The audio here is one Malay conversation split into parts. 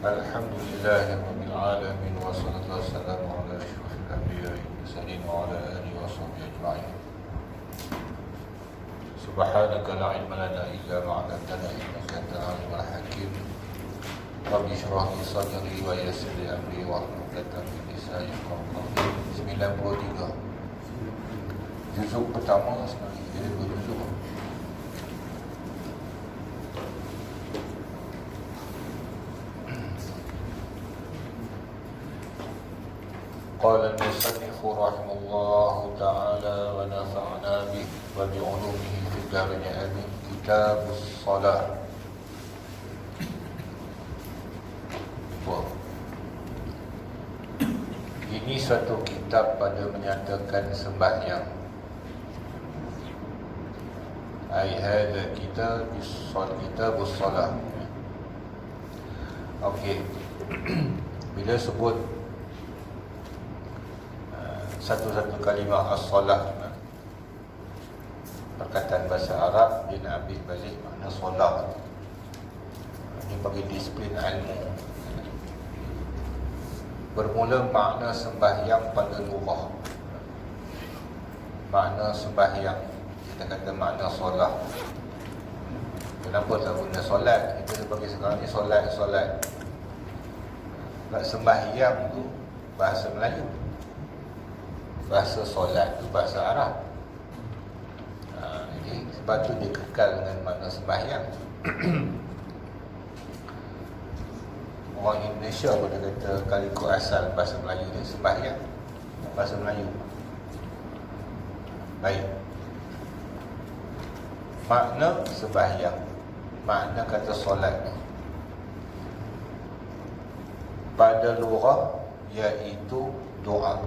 Alhamdulillahirabbil alamin wassalatu wassalamu ala asyrafil anbiya'i wal mursalin wa ala alihi washabbihi ajma'in. Subhanaka la ilma lana illa ma 'allamtana innaka antal alimul hakim. Rabbi shrah li sadri wa yassir li amri wahlul 'uqdatam min lisani yafqahu qawli. 93 juzuk pertama sebenarnya dia berjuzuk. Qala al-musannif rahimahullahu ta'ala wa nafa'na bih wa bi'ulumihi fid darin amin. Kitabus Shalah. Ini satu kitab pada menyatakan sembahyang. Ai hadza kitabus Shalah. Okey. Bila sebut satu-satu kalimah as-salah, perkataan bahasa Arab, dia nak ambil balik makna solah. Ini bagi disiplin ilmu. Bermula makna sembahyang pada lughah. Makna sembahyang, kita kata makna solah. Kenapa tak guna solat? Kita bagi sekarang ni solat. Sembahyang tu bahasa Melayu, bahasa solat tu bahasa Arab. Jadi sebab tu dia kekal dengan makna sembahyang. Orang Indonesia pun dia kata kalau ikut asal bahasa Melayu dia sembahyang, bahasa Melayu. Baik. Makna sembahyang, makna kata solat ni pada lughah iaitu doa.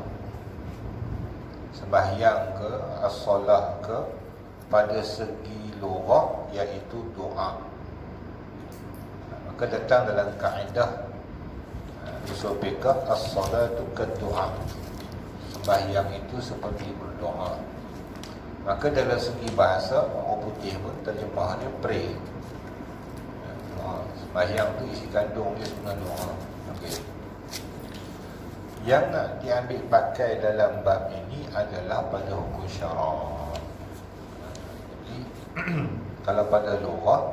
Sembahyang ke, as-salah ke, pada segi lughah iaitu doa. Maka datang dalam kaedah usul fiqh, as-salatu kad-du'a. Sembahyang itu seperti berdoa. Maka dalam segi bahasa, orang putih pun terjemahnya pray. Sembahyang tu isi kandung dia sebenarnya doa. Okey. Yang nak diambil pakai dalam bab ini adalah pada hukum syarak. Jadi kalau pada lughah,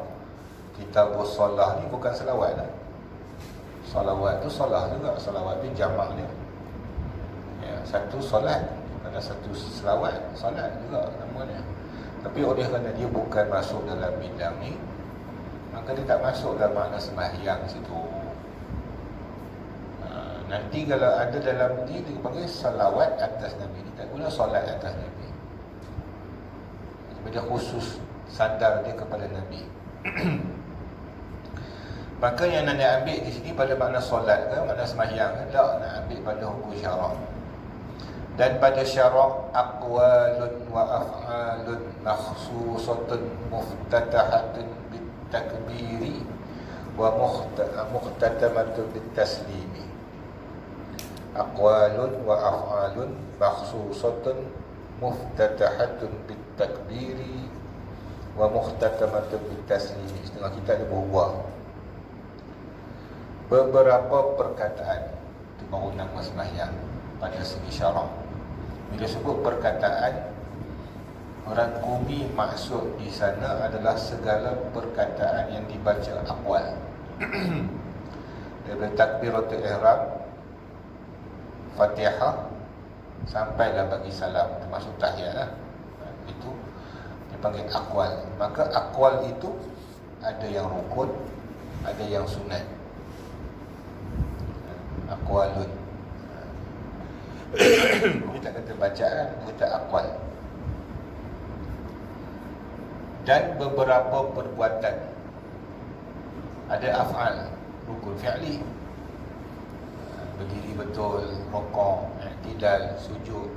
kitabus shalah ni bukan selawat lah. Salawat tu salah juga, salawat tu jamak dia. Ya, satu solat, ada satu selawat, solat juga namanya. Tapi oleh kerana dia bukan masuk dalam bidang ni, maka dia tak masuk dalam makna sembahyang situ. Nanti kalau ada dalam ni dia panggil salawat atas Nabi. Dia tak guna solat atas Nabi. Sebab dia khusus sadar dia kepada Nabi. Maka yang nak ambil di sini pada makna solat ke, makna sembahyang ke, tak nak ambil pada hukum syarak. Dan pada syarak, aqwalun wa af'alun makhsusatun muftatahatun bitakbiri wa muhtatamatun bitaslimi. Aqwalun wa af'alun makhsusatun muftatahatun bitakbiri wa muhtatamatun bitaslimi. Setengah kita ada berubah. Beberapa perkataan itu baru nama sembahyang pada segi syarak. Bila sebut perkataan, orang kumi maksud di sana adalah segala perkataan yang dibaca aqwal. Daripada takbiratul ihram, Fatihah sampailah bagi salam, termasuk tahiyat lah. Itu dipanggil aqwal. Maka aqwal itu ada yang rukun, ada yang sunat. Aqwalun. Kita kata bacaan, kita aqwal. Dan beberapa perbuatan. Ada af'al, rukun fi'li. Berdiri betul, rukuk, i'tidal, sujud.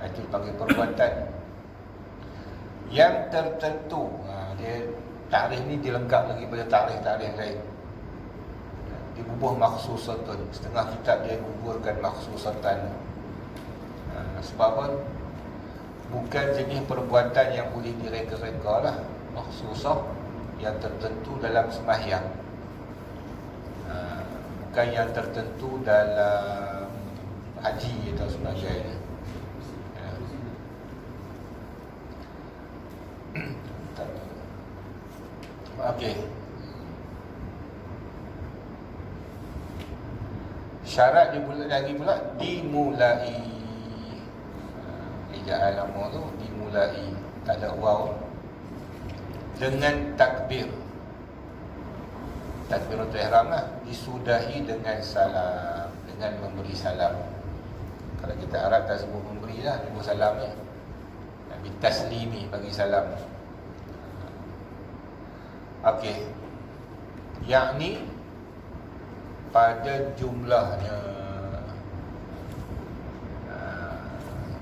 Itu dipanggil perbuatan. Yang tertentu, dia tarikh ni dilengkap lagi pada tarikh-tarikh lain. Dibubuh makhsusatun. Setengah kitab dia gugurkan makhsusatan. Sebab apa? Bukan jenis perbuatan yang boleh direka-reka lah. Makhsusah yang tertentu dalam sembahyang, bukan yang tertentu dalam haji atau sebagainya. Okey. Syarat lagi pula dimulai. Ejaan lama tu dimulai, tak ada waw, dengan takbir. Takbiratul ihram lah, disudahi dengan salam, dengan memberi salam. Kalau kita Arab tak sebut memberi lah, sebut salam ni. Nabi taslimi, bagi salam. Okey. Yakni pada jumlahnya,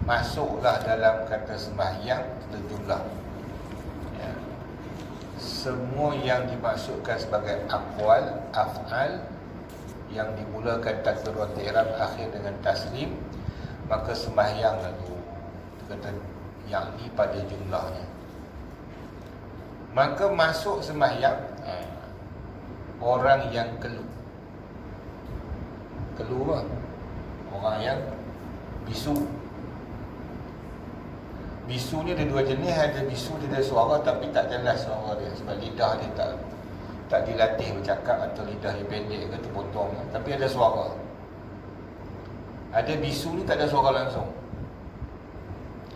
masuklah dalam kata sembahyang jumlah, ya. Semua yang dimaksudkan sebagai aqwal, af'al, yang dimulakan takbiratul ihram akhir dengan taslim, maka sembahyang lalu kata yakni pada jumlahnya. Maka masuk sembahyang orang yang keluh apa? Orang yang bisu. Bisu ni ada dua jenis. Ada bisu dia ada suara tapi tak jelas suara dia, sebab lidah dia tak dilatih bercakap, atau lidah dia pendek ke terpotong, tapi ada suara. Ada bisu ni tak ada suara langsung,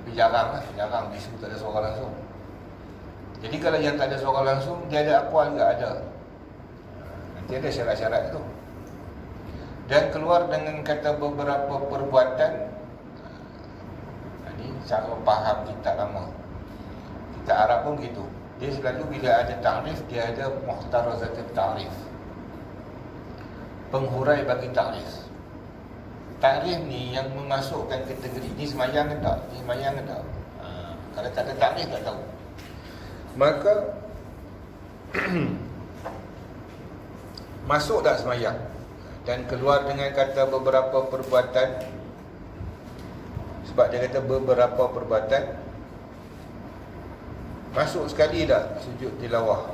tapi jarang bisu tak ada suara langsung. Jadi kalau yang tak ada suara langsung, dia ada aqwal juga ada. Nanti ada syarat-syarat tu. Dan keluar dengan kata beberapa perbuatan. Ini cara faham kita lama. Kita Arab pun begitu. Dia selalu bila ada ta'rif, dia ada muhtarazatul ta'rif, penghurai bagi ta'rif. Ta'rif ni yang memasukkan kategori ni sembahyang ke tak, ni sembahyang ke tak. Kalau tak ada ta'rif tak tahu. Maka masuk tak sembahyang dan keluar dengan kata beberapa perbuatan. Sebab dia kata beberapa perbuatan, masuk sekali dah sujud tilawah.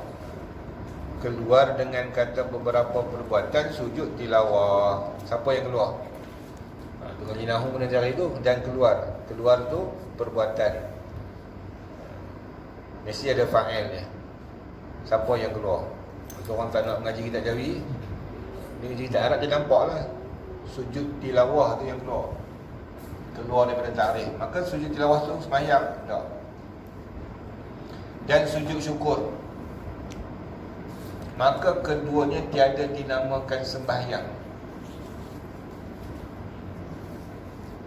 Keluar dengan kata beberapa perbuatan, sujud tilawah. Siapa yang keluar? Dengan linahu menajar itu. Dan keluar tu perbuatan, mesti ada fa'il dia. Siapa yang keluar? Kalau orang tak nak mengaji kitab Jawi, dia mengaji kitab Arab, dia nampak lah sujud tilawah tu yang keluar daripada ta'rif. Maka sujud tilawah tu sembahyang tak. Dan sujud syukur, maka keduanya tiada dinamakan sembahyang,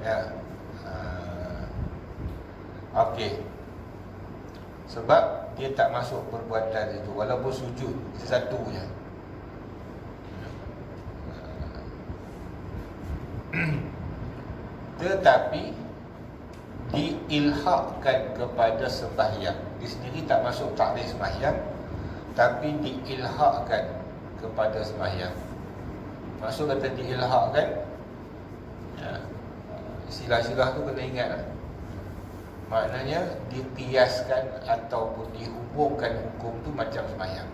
ya. Okey. Sebab dia tak masuk perbuatan itu, walaupun sujud satu je. Tetapi diilhaqkan kepada sembahyang. Dia sendiri tak masuk takrif sembahyang, tapi diilhaqkan kepada sembahyang. Maksud kata diilhaqkan, ya, istilah-istilah tu kena ingat lah. Maknanya dikiaskan ataupun dihubungkan hukum tu macam sembahyang.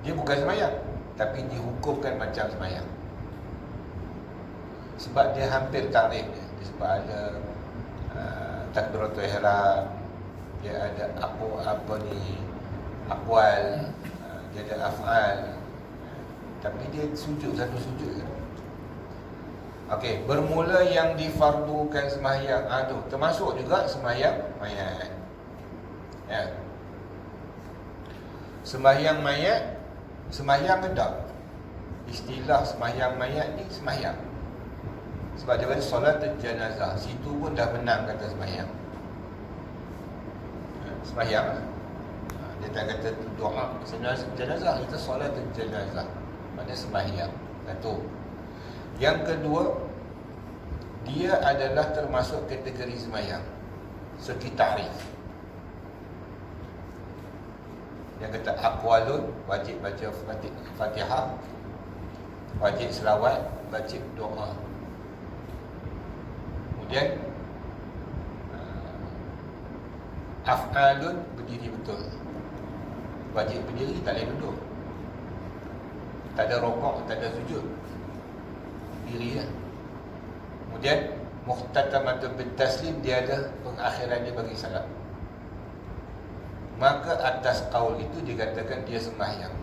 Dia bukan sembahyang, tapi dihukumkan macam sembahyang. Sebab dia hampir takrif dia. Sebab ada takbiratul ihram, dia ada aqwal, dia ada af'al, tapi dia sujud, satu sujud je. Okey, bermula yang difardukan sembahyang, tu termasuk juga sembahyang mayat. Ya. Sembahyang mayat, sembahyang ke tak? Istilah sembahyang mayat ni sembahyang. Sebab dia kata solatul janazah, situ pun dah menang kata sembahyang. Sembahyang. Dia tak kata doa janazah, itu solatul janazah. Maknanya sembahyang. Satu. Yang kedua, dia adalah termasuk kategori sembahyang segi ta'rif. Yang kata aqwalun, wajib baca Fatihah, wajib selawat, wajib doa. Kemudian af'alun, berdiri betul. wajib berdiri, tak boleh duduk. Tak ada rokok, tak ada sujud, diri lah. Kemudian muhtatamatun bitaslim, dia ada pengakhiran dia bagi salam. Maka atas qaul itu dikatakan dia sembahyang.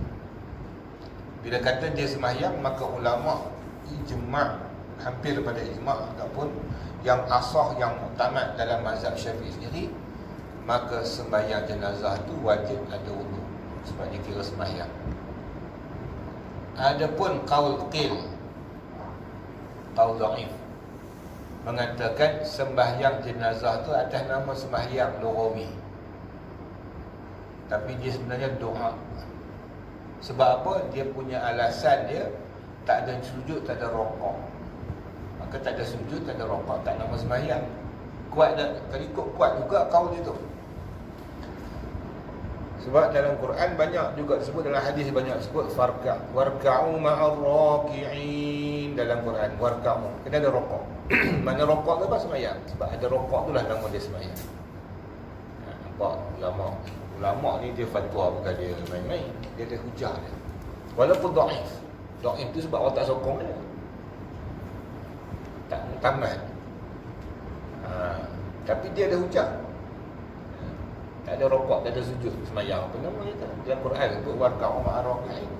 Bila kata dia sembahyang, maka ulama ijma', hampir pada ijma' ataupun yang asah, yang muktamad dalam mazhab Syafi'i sendiri, maka sembahyang jenazah itu wajib ada wudu, sebab dia kira sembahyang. Adapun qaul qil, qaul dhaif, mengatakan sembahyang jenazah tu atas nama sembahyang lughawi, tapi dia sebenarnya doa. Sebab apa? Dia punya alasan dia tak ada sujud, tak ada rokok. Maka tak ada sujud, tak ada rokok, tak nama sembahyang. Kuat tak? Kalau ikut kuat juga qaul itu. Sebab dalam Quran banyak juga disebut, dalam hadis banyak disebut warka'u ma'ar raki'in. Dalam Quran warka'u, kena ada rokok. Mana rokok tu apa? Sembahyang. Sebab ada rokok tu lah nama dia sembahyang. Nampak ulama ni dia fatwa, bukan dia main-main. Dia ada hujah dia, walaupun dhaif. Dhaif tu sebab orang tak sokong dia, tak mutamat. Tapi dia ada hujah. Tak ada rokok, tak ada sujud, sembahyang. Apa nama dia? Dalam Quran sebut warka'u ma'ar raki'in.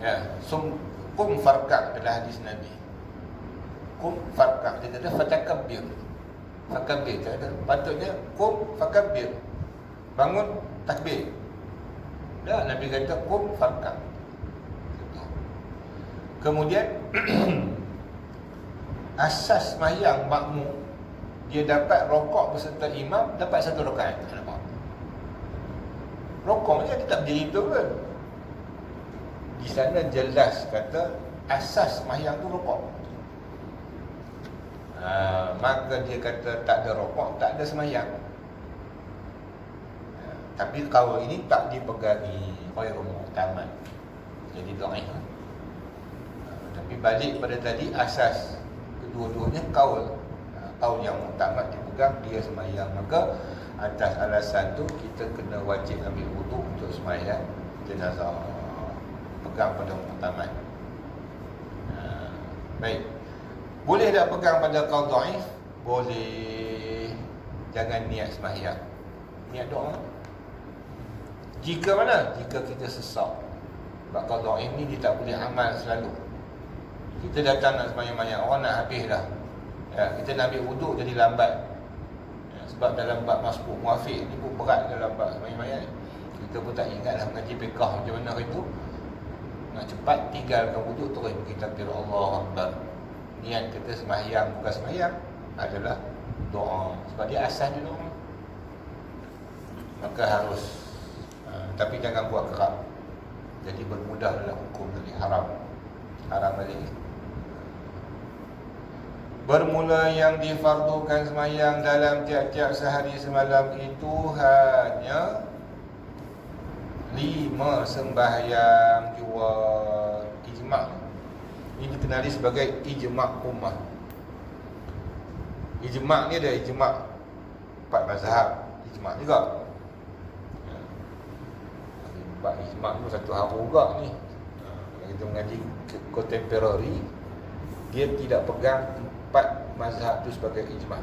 Ya, kum farka' adalah hadis Nabi. Kum farka', dia kata fatakabbir. Fakabbir, kata patutnya kum fakabbir, bangun takbir. Dah Nabi kata kum farka'. Kemudian asas sembahyang makmum, dia dapat rokok beserta imam, dapat satu rakaat. Nampak? Rokoknya dia tak berdiri tu kan. Di sana jelas kata asas sembahyang tu rokok. Maka dia kata tak ada rokok, tak ada sembahyang. Tapi qaul ini tak dipegangi oleh mu'tamad, jadi dhaif. Tapi balik pada tadi, asas kedua-duanya qaul yang mu'tamad dipegang, dia sembahyang. Maka atas alasan tu kita kena wajib ambil wudu untuk sembahyang jenazah, pegang pada mu'tamad. Baik. Boleh tak pegang pada qaul dhaif? Boleh. Jangan niat sembahyang, niat doa. Jika mana? Jika kita sesak. Sebab qaul dhaif ni dia tak boleh amal selalu. Kita datang nak sembahyang, orang nak habis dah, ya, kita nak ambil wuduk jadi lambat, ya, sebab dalam bab masbuk muafiq ni pun berat dalam bab sembahyang. Kita pun tak ingat dah mengaji fiqh macam mana itu. Nak cepat tinggalkan wuduk, terus pergi takbir Allahu Akbar. Niat kita sembahyang bukan sembahyang, adalah doa. Sebab dia asas dia doa. Maka harus tapi jangan buat kerap, jadi bermudah dalam hukum tadi. Haram balik. Bermula yang difardukan sembahyang dalam tiap-tiap sehari semalam itu hanya 5 sembahyang jua. Ijma'. Ini dikenali sebagai ijma' ummah. Ijma' ni ada ijma' 4 mazhab, ijma' juga. Sebab ijma' tu satu haru juga ni. Kalau kita mengaji contemporary, dia tidak pegang 4 mazhab tu sebagai ijma'.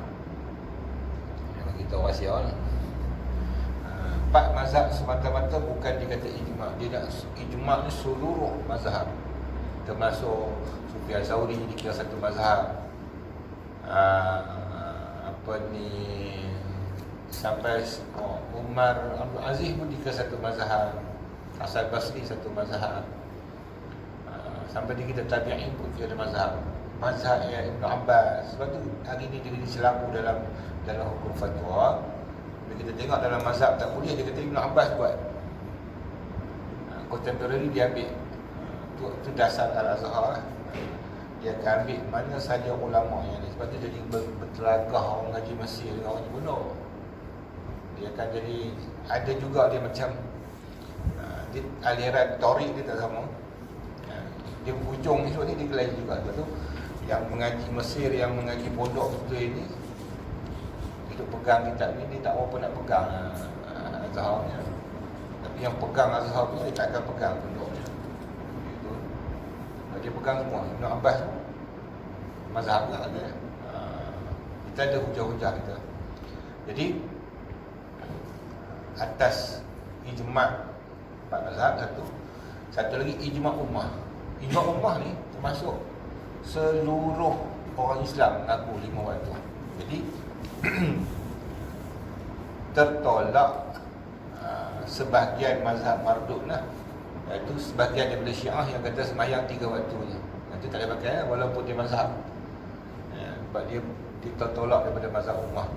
Yang kita wasiat ni 4 mazhab semata-mata bukan dikata ijma'. Dia nak ijma' ni seluruh mazhab, termasuk Sufyan Tsauri dikira satu mazhab. Sampai Umar Abdul Aziz pun dikira satu mazhab, Hasan Basri satu mazhab, sampai di kita tabi'in pun kira mazhab. Mazhab Ibn Abbas. Sebab tu hari ni dia diselaku dalam hukum fatwa. Bila kita tengok dalam mazhab tak boleh, dia kata Ibn Abbas buat. Contemporary dia ambil. Itu dasar Al-Azhar. Dia akan ambil mana saja ulama yang ni. Sebab tu jadi bertelagah orang ngaji Mesir dengan orang bunuh. Dia akan jadi, ada juga dia macam dia, aliran Taurid dia tak sama. Dia hujung ni sebab ni dia kelai juga. Sebab tu yang mengaji Mesir, yang mengaji pondok betul ini, hidup pegang kitab ni, dia tak apa nak pegang Azharnya. Tapi yang pegang Azhar punya, dia takkan pegang pondoknya. Itu. Dia pegang semua. Ibn Abbas tu mazhab lah ada. Kita ada hujah-hujah kita. Jadi atas ijma' empat mazhab satu lagi ijma' ummah. Ijma' ummah ni termasuk seluruh orang Islam mengaku 5 waktu. Jadi tertolak sebahagian mazhab mardud lah, iaitu sebahagian daripada Syiah yang kata sembahyang 3 waktu je. Itu tak boleh pakai walaupun dia mazhab. Sebab dia tertolak daripada mazhab ummah.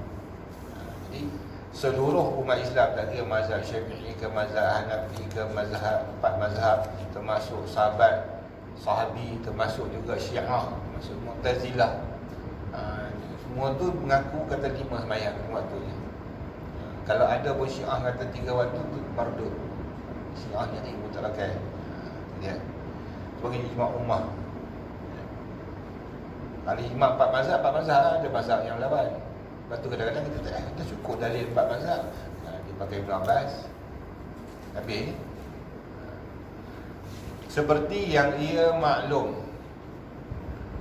Jadi seluruh umat Islam, tak kira mazhab Syafi'i ke mazhab Hanafi ke mazhab 4 mazhab, termasuk sahabat sahabi, termasuk juga Syiah, termasuk Mu'tazilah, semua tu mengaku kata 5 sembahyang waktunya. Kalau ada pun Syiah kata 3 waktu tu mardud. Syiah ni pun tak pakai. Ya. Sebagai ijma' ummah. Kalau ijma' 4 mazhab ada mazhab yang lawan. Lepas tu kadang-kadang kita tak ada cukup dalil 4 mazhab. Dia pakai Ibn Abbas. Habis. Seperti yang ia maklum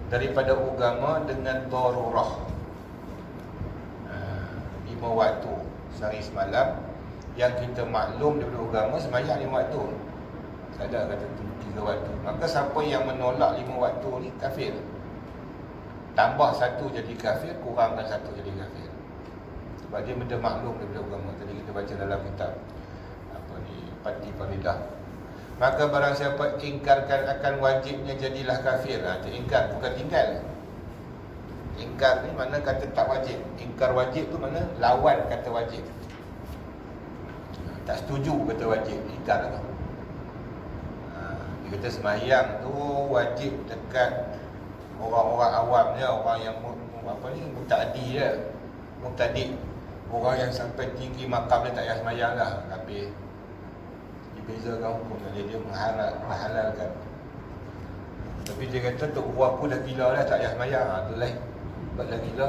daripada agama dengan darurah. 5 waktu sehari semalam yang kita maklum daripada agama sembahyang 5 waktu. Tak ada kata 3 waktu. Maka siapa yang menolak 5 waktu ni kafir. Tambah 1 jadi kafir, kurangkan 1 jadi kafir. Sebab dia benda maklum daripada agama. Tadi kita baca dalam kitab Pati Faridah. Maka barang siapa ingkarkan akan wajibnya jadilah kafir. Itu ingkar, bukan tinggal. Ingkar ni mana kata tak wajib. Ingkar wajib tu mana lawan kata wajib. Tak setuju kata wajib, ingkar tu. Dia kata sembahyang tu wajib dekat orang-orang awam je, orang yang muta'addi je, muta'addi, orang yang sampai tinggi makam dia tak payah sembahyang lah. Habis dibezakan hukum dia menghalalkan. Tapi dia kata tok guru aku dah gila dah, tak payah sembahyang. Tu lain. Sebab dah gila.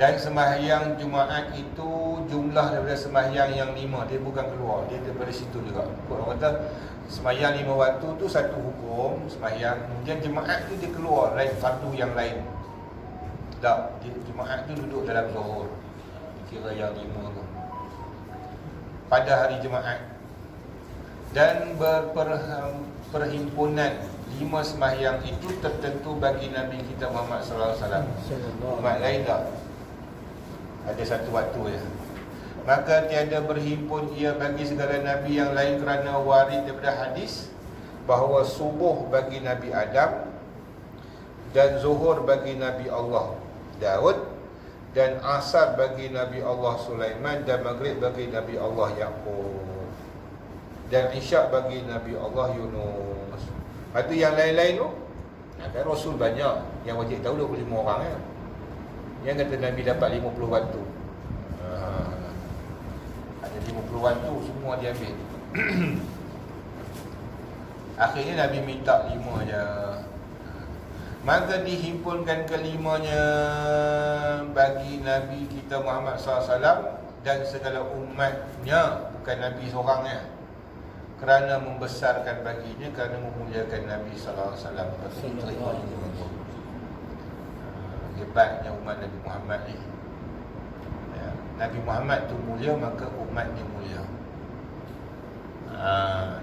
Dan sembahyang Jumaat itu jumlah daripada sembahyang yang 5. Dia bukan keluar, dia daripada situ juga. Orang kata sembahyang 5 waktu tu satu hukum sembahyang, kemudian Jumaat tu dia keluar lain fardu yang lain. Tak, Jumaat tu duduk dalam zuhur. Kira yang 5 tu pada hari Jumaat. Dan perhimpunan 5 sembahyang itu tertentu bagi Nabi kita Muhammad sallallahu alaihi wasallam. Umat lain tak. Ada satu waktu je. Maka tiada berhimpun ia bagi segala Nabi yang lain kerana warid daripada hadis bahawa subuh bagi Nabi Adam dan zuhur bagi Nabi Allah Daud dan asar bagi Nabi Allah Sulaiman dan maghrib bagi Nabi Allah Yaqub dan isyak bagi Nabi Allah Yunus. Lepas tu yang lain-lain tu kan Rasul banyak, yang wajib tahu 25 orang kan. Yang kata Nabi dapat 50 waktu. Ada 50 waktu semua dia ambil. Akhirnya Nabi minta 5 je. Maka dihimpunkan kelimanya bagi Nabi kita Muhammad SAW dan segala umatnya, bukan Nabi seorangnya, kerana membesarkan baginya, kerana memuliakan Nabi SAW. Hebatnya umat Nabi Muhammad ni. Nabi Muhammad tu mulia, maka umatnya mulia.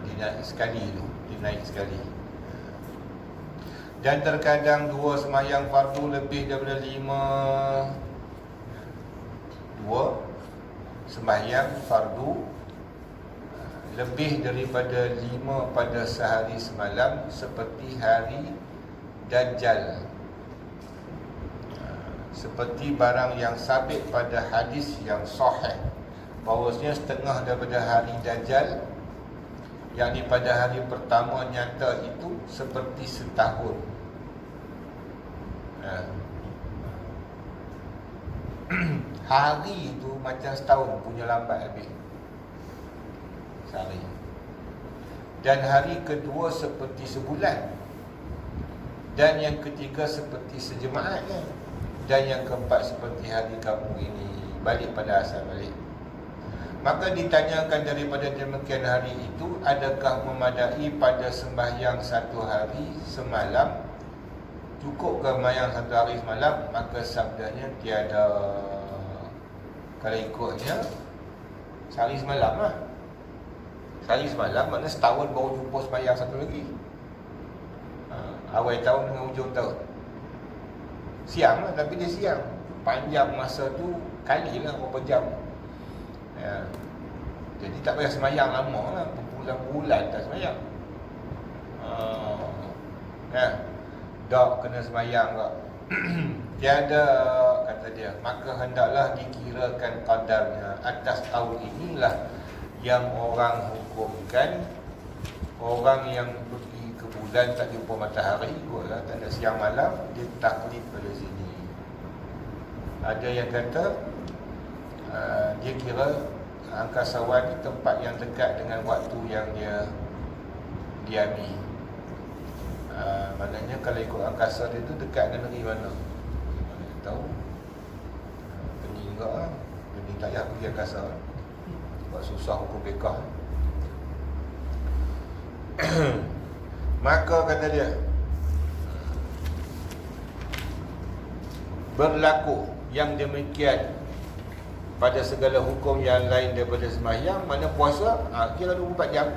Dia naik sekali tu, dia naik sekali. Dan terkadang 2 sembahyang fardu lebih daripada 5. 2 sembahyang fardu lebih daripada 5 pada sehari semalam, seperti hari Dajjal, seperti barang yang sabit pada hadis yang sahih bahawasanya setengah daripada hari Dajjal, yakni pada hari pertama nyata itu seperti setahun. Hari itu macam setahun punya lambat habis sehari. Dan hari kedua seperti sebulan. Dan yang ketiga seperti sejemaat. Dan yang keempat seperti hari kamu ini. balik pada asal balik. Maka ditanyakan daripada demikian hari itu, adakah memadai pada sembahyang satu hari semalam? Cukup ke sembahyang satu hari semalam? Maka sabdanya tiada. Kalau ikutnya sehari semalam lah. Sehari semalam maknanya setahun baru jumpa sembahyang satu lagi. Awal tahun dengan hujung tahun. Siang lah, tapi dia siang. Panjang masa tu kali lah berapa jam. Ya. Jadi tak payah semayang lama lah, berbulan-bulan tak semayang. Ya. Dak kena semayang tak. Tiada, kata dia, maka hendaklah dikirakan qadarnya. Atas tahun inilah yang orang hukumkan orang yang pergi ke bulan tak jumpa matahari, lah tanda siang malam, dia taklid pada sini. Ada yang kata dia kira angkasawan ni tempat yang dekat dengan waktu yang dia diami. Maknanya kalau ikut angkasa dia tu dekat dengan negeri mana? Mana tahu? Pening juga lah. Pening tak payah pergi angkasa. Sebab susah hukum bekah. Maka kata dia, berlaku yang demikian pada segala hukum yang lain daripada sembahyang. Mana puasa, kira 24 jam.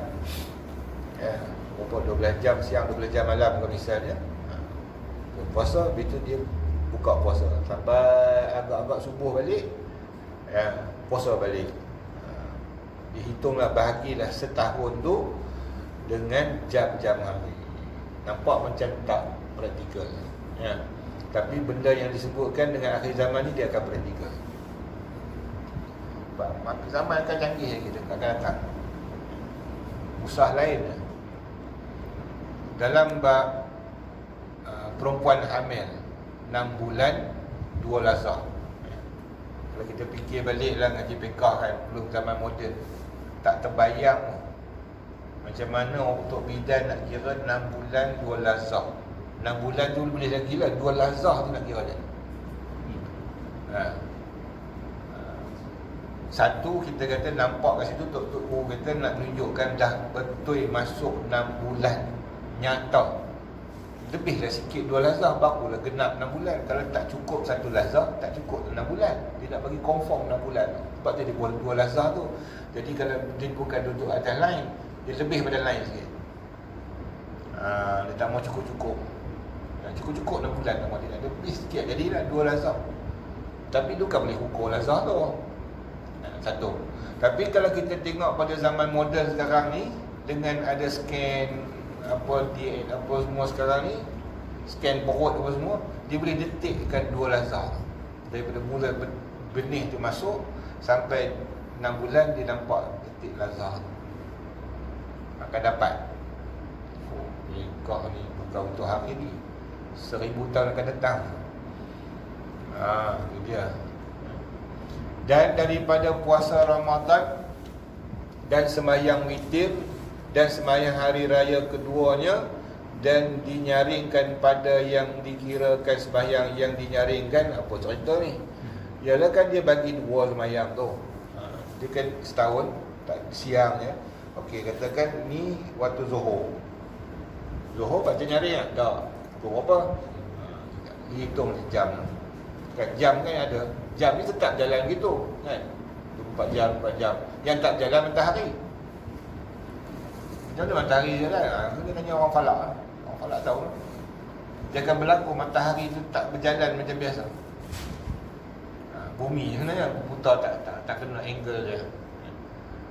Ya, 12 jam siang, 12 jam malam misalnya. Puasa, begitu dia buka puasa sampai agak-agak subuh balik. Ya, puasa balik. Dihitunglah, bahagilah setahun tu dengan jam-jam hari. Nampak macam tak praktikal. Ya. Tapi benda yang disebutkan dengan akhir zaman ni dia akan praktikal. Maka zaman akan canggih lagi dekat akan datang. Usah lain. Dalam bab perempuan hamil 6 bulan 2 lazah. Kalau kita fikir baliklah ngaji fiqah kan, belum zaman moden, tak terbayang macam mana untuk bidan nak kira 6 bulan 2 lazah. 6 bulan tu boleh lagi lah, 2 lazah tu nak kira dia. Satu, kita kata nampak kat situ Tok Guru kata nak tunjukkan dah betul masuk 6 bulan nyata. Lebihlah sikit 2 lazah, barulah genap 6 bulan. Kalau tak cukup 1 lazah, tak cukup 6 bulan. Dia nak bagi confirm 6 bulan. Sebab tu dia buat 2 lazah tu. Jadi kalau dia bukan duduk atas line, dia lebih pada line sikit. Dia tak mau cukup-cukup. Cukup-cukup 6 bulan tak mau, dia nak lebih sikit. Jadilah 2 lazah. Tapi tu kan boleh ukur lazah tu. Satu. Tapi kalau kita tengok pada zaman moden sekarang ni, dengan ada scan apa semua sekarang ni, scan perut apa semua, dia boleh detikkan 2 lazah. Daripada mula benih tu masuk sampai 6 bulan dia nampak detik lazah. Akan dapat. Nikah ni bukan untuk hari ni, 1000 tahun akan datang. Itu dia. Dan daripada puasa Ramadan dan sembahyang witir dan sembahyang hari raya keduanya, dan dinyaringkan pada yang dikirakan sembahyang yang dinyaringkan. Apa cerita ni? Ialah kan dia bagi 2 sembahyang tu. Dia kan setahun tak siang ya. Okey, katakan ni waktu Zuhur. Zuhur baca nyaring tak? Tak. Pukul berapa? Hitung jam. Kan jam kan ada. Jam ni tetap jalan gitu kan, 24 jam, 4 jam. Yang tak jalan matahari. Macam mana matahari jalan? Kita tanya orang falak. Orang falak tahu. Dia akan berlaku matahari tu tak berjalan macam biasa. Bumi sebenarnya berputar tak kena angle dia.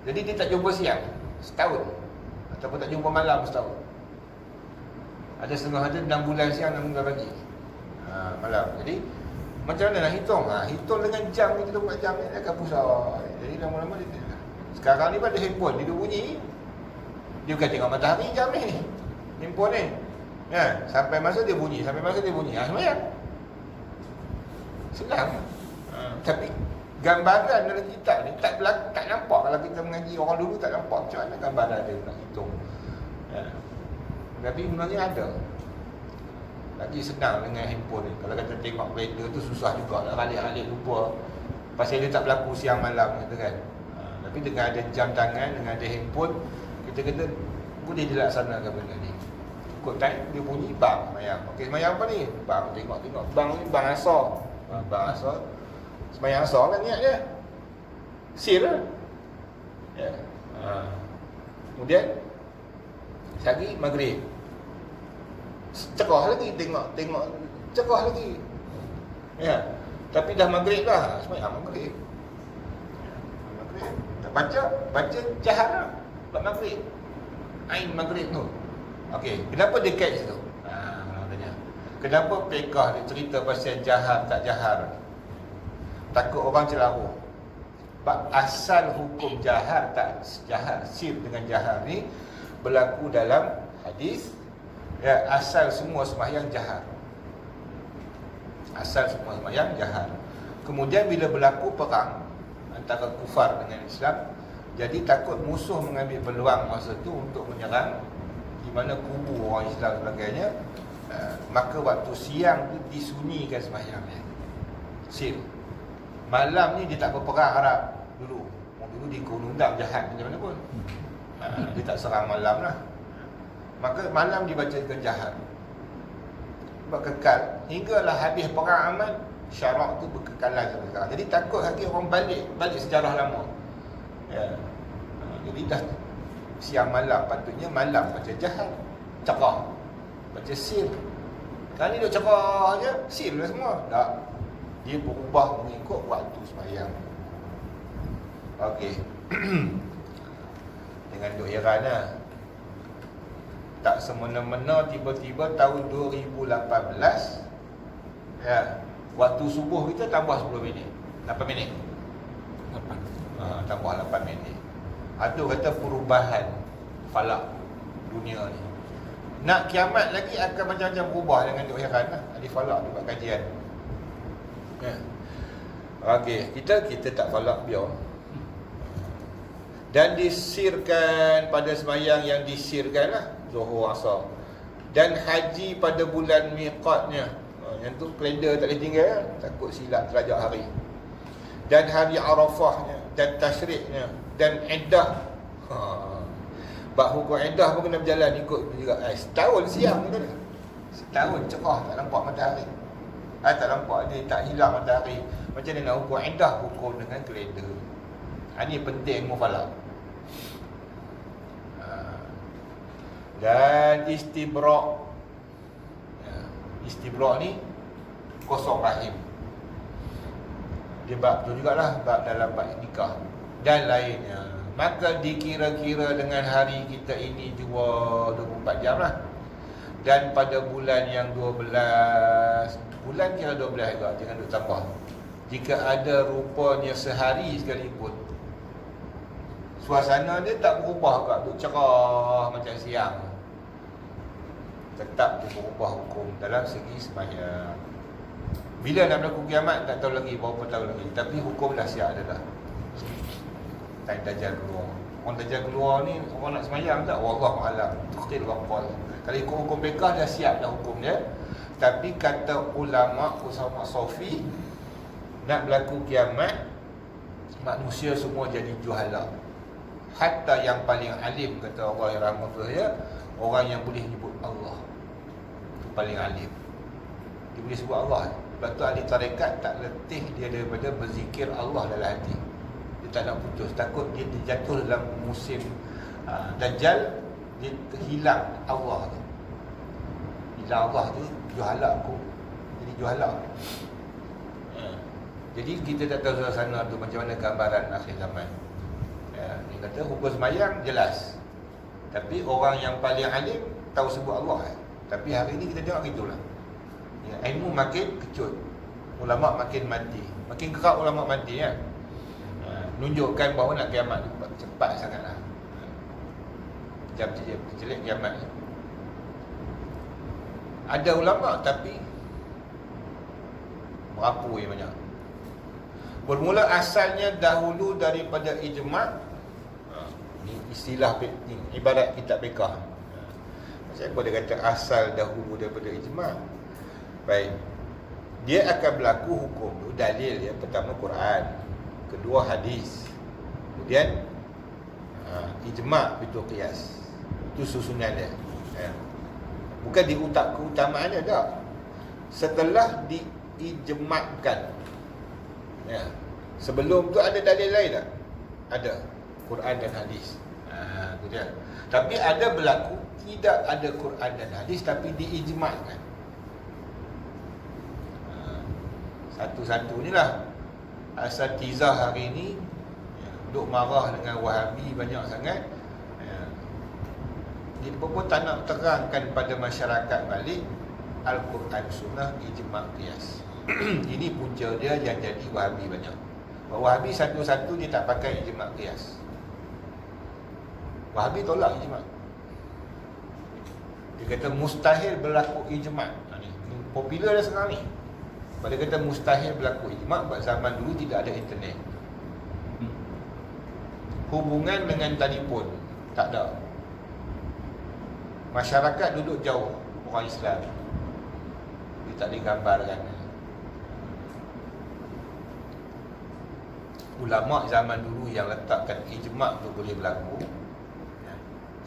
Jadi dia tak jumpa siang setahun, ataupun tak jumpa malam setahun. Ada setengah ada 6 bulan siang, 6 bulan pagi, malam. Jadi macam mana nak hitung? Hitung dengan jam ni, 24 jam ni akan pusat. Jadi lama-lama dia sekarang ni pada handphone dia bunyi, dia bukan tengok matahari jam ni, handphone ni ya, sampai masa dia bunyi, semayang. Senang. Tapi gambaran dalam kitab ni tak nampak. Kalau kita mengaji orang dulu tak nampak macam mana gambaran dia nak hitung ya. Tapi sebenarnya ada. Lagi senang dengan handphone ni. Kalau kita tengok kereta tu susah juga nak alik-alik lupa Pasal dia tak berlaku siang malam gitu kan. Tapi dengan ada jam tangan, dengan ada handphone, kita kena boleh dilaksanakan benda ni. Ikut time dia bunyi bang semayang. Okey, semayang apa ni? Bang tengok bang ni bang asar. Bang asar. Semayang asar lah niat dia. Sil lah. Ya. Kemudian lagi maghrib. Cekah lagi tengok cekah lagi. Ya. Tapi dah maghrib dah, semayang maghrib. Maghrib. Tak baca jahat lah. Buat maghrib. Ain maghrib tu. Okey, kenapa dia catch tu? Tanya. Kenapa fiqh dia cerita pasal jahar tak jahar? Takut orang celaru. Asal hukum jahar tak jahar, sir dengan jahar ni berlaku dalam hadis. Ya, asal semua sembahyang jahar. Asal semua sembahyang jahar. Kemudian bila berlaku perang antara kufar dengan Islam, jadi takut musuh mengambil peluang masa tu untuk menyerang di mana kubu orang Islam sebagainya, maka waktu siang tu disunyikan sembahyangnya. Sir. Malam ni dia tak berperang Arab dulu. Dulu dia kunundang jahat macam mana pun. Dia tak serang malam lah. Maka malam dibacakan jahat. Sebab kekal hinggalah habis perang aman, syarak tu berkekalan sampai sekarang. Jadi takut lagi orang balik sejarah lama. Ya. Jadi dah siang malam, patutnya malam baca jahat, cekah, baca sir. Kali ni duk cekah je, sir lah semua. Tak. Dia berubah mengikut waktu sembahyang. Okey. Dengan duk heran lah. Tak semena-mena tiba-tiba tahun 2018, ya, waktu subuh kita tambah 10 minit. 8 minit. 8. Tambah 8 minit. Itu kata perubahan falak dunia ni. Nak kiamat lagi akan macam-macam berubah dengan duk heran lah. Ahli falak tu buat kajian. Ya. Okey, kita tak falak biar. Dan disirkan pada sembahyang yang disirkan lah, Zuhur Asar. Dan haji pada bulan miqatnya. Yang tu kalender tak boleh tinggal, takut silap terajak hari. Dan hari Arafahnya, dan tasyriknya, dan iddah. Bab hukum iddah pun kena berjalan ikut juga. Setahun siang tu. Setahun cerah tak nampak matahari. Tak nampak, dia tak hilang matahari. Macam mana nak hukum iddah? Hukum dengan kalender. Ini penting mufalak. Dan istibrak. Istibrak ni kosong rahim. Dia bab tu jugalah, bab dalam bab nikah dan lainnya. Maka dikira-kira dengan hari kita ini juga 24 jam lah. Dan pada bulan yang 12, bulan kira 12 juga, jangan duk tambah. Jika ada rupanya sehari sekalipun, suasana dia tak berubah kat duk cerah macam siang. Tetap dia berubah hukum dalam segi sembahyang. Bila nak berlaku kiamat tak tahu lagi, berapa tahun lagi. Tapi hukum dah siap dah. Time Dajjal keluar. Orang Dajjal keluar ni, orang nak sembahyang tak? Wallahu a'lam. Tukhtil waqal. Kalau ikut hukum fiqh dah siap dah hukum dia. Tapi kata ulama Usama Sofi, nak berlaku kiamat, manusia semua jadi juhala. Hatta yang paling alim, kata Allah yang rahmatullah ya, orang yang boleh nyebut Allah, itu paling alim. Dia boleh sebut Allah. Sebab tu ahli tarekat tak letih dia daripada berzikir Allah dalam hati. Dia tak nak putus. Takut dia terjatuh dalam musim Dajjal, dia terhilang Allah tu. Hilang Allah tu juhala aku. Jadi juhala. Jadi kita tak tahu suasana tu macam mana gambaran akhir zaman. Dia kata hukum sembahyang jelas. Tapi orang yang paling alim tahu sebut Allah. Tapi hari ni kita tengok gitulah. Ilmu makin kecut, ulama makin mati. Makin kerap ulama mati ya. Nunjukkan bahawa nak kiamat cepat sangatlah. Jam celik kiamat. Ada ulama tapi merapu yang banyak. Bermula asalnya dahulu daripada ijma'. Ni istilah ni, ibarat kitab fiqh. Saya boleh kata asal dahulu daripada ijma'. Baik. Dia akan berlaku hukum tu dalil ya, pertama Quran. kedua hadis, kemudian ijma' betul qiyas. Itu susunan dia. Bukan keutamaannya tak. Setelah diijma'kan. Sebelum tu ada dalil lain tak? Ada. Quran dan hadis. Kemudian. Tapi ada berlaku tidak ada Quran dan hadis tapi diijma'kan. Satu-satu ni lah asatizah hari ni duk marah dengan Wahabi banyak sangat. Dia pun tak nak terangkan pada masyarakat balik Al-Quran Sunnah ijma' qiyas. Ini punca dia yang jadi Wahabi banyak. Wahabi satu-satu dia tak pakai ijma' qiyas. Wahabi tolak ijma'. Dia kata mustahil berlaku ijma'. Ni popular dah sekarang ni. Pada kata mustahil berlaku ijma' sebab zaman dulu tidak ada internet. Hubungan dengan telefon tak ada. Masyarakat duduk jauh, orang Islam. Dia tak digambarkan. Ulama' zaman dulu yang letakkan ijma' tu boleh berlaku,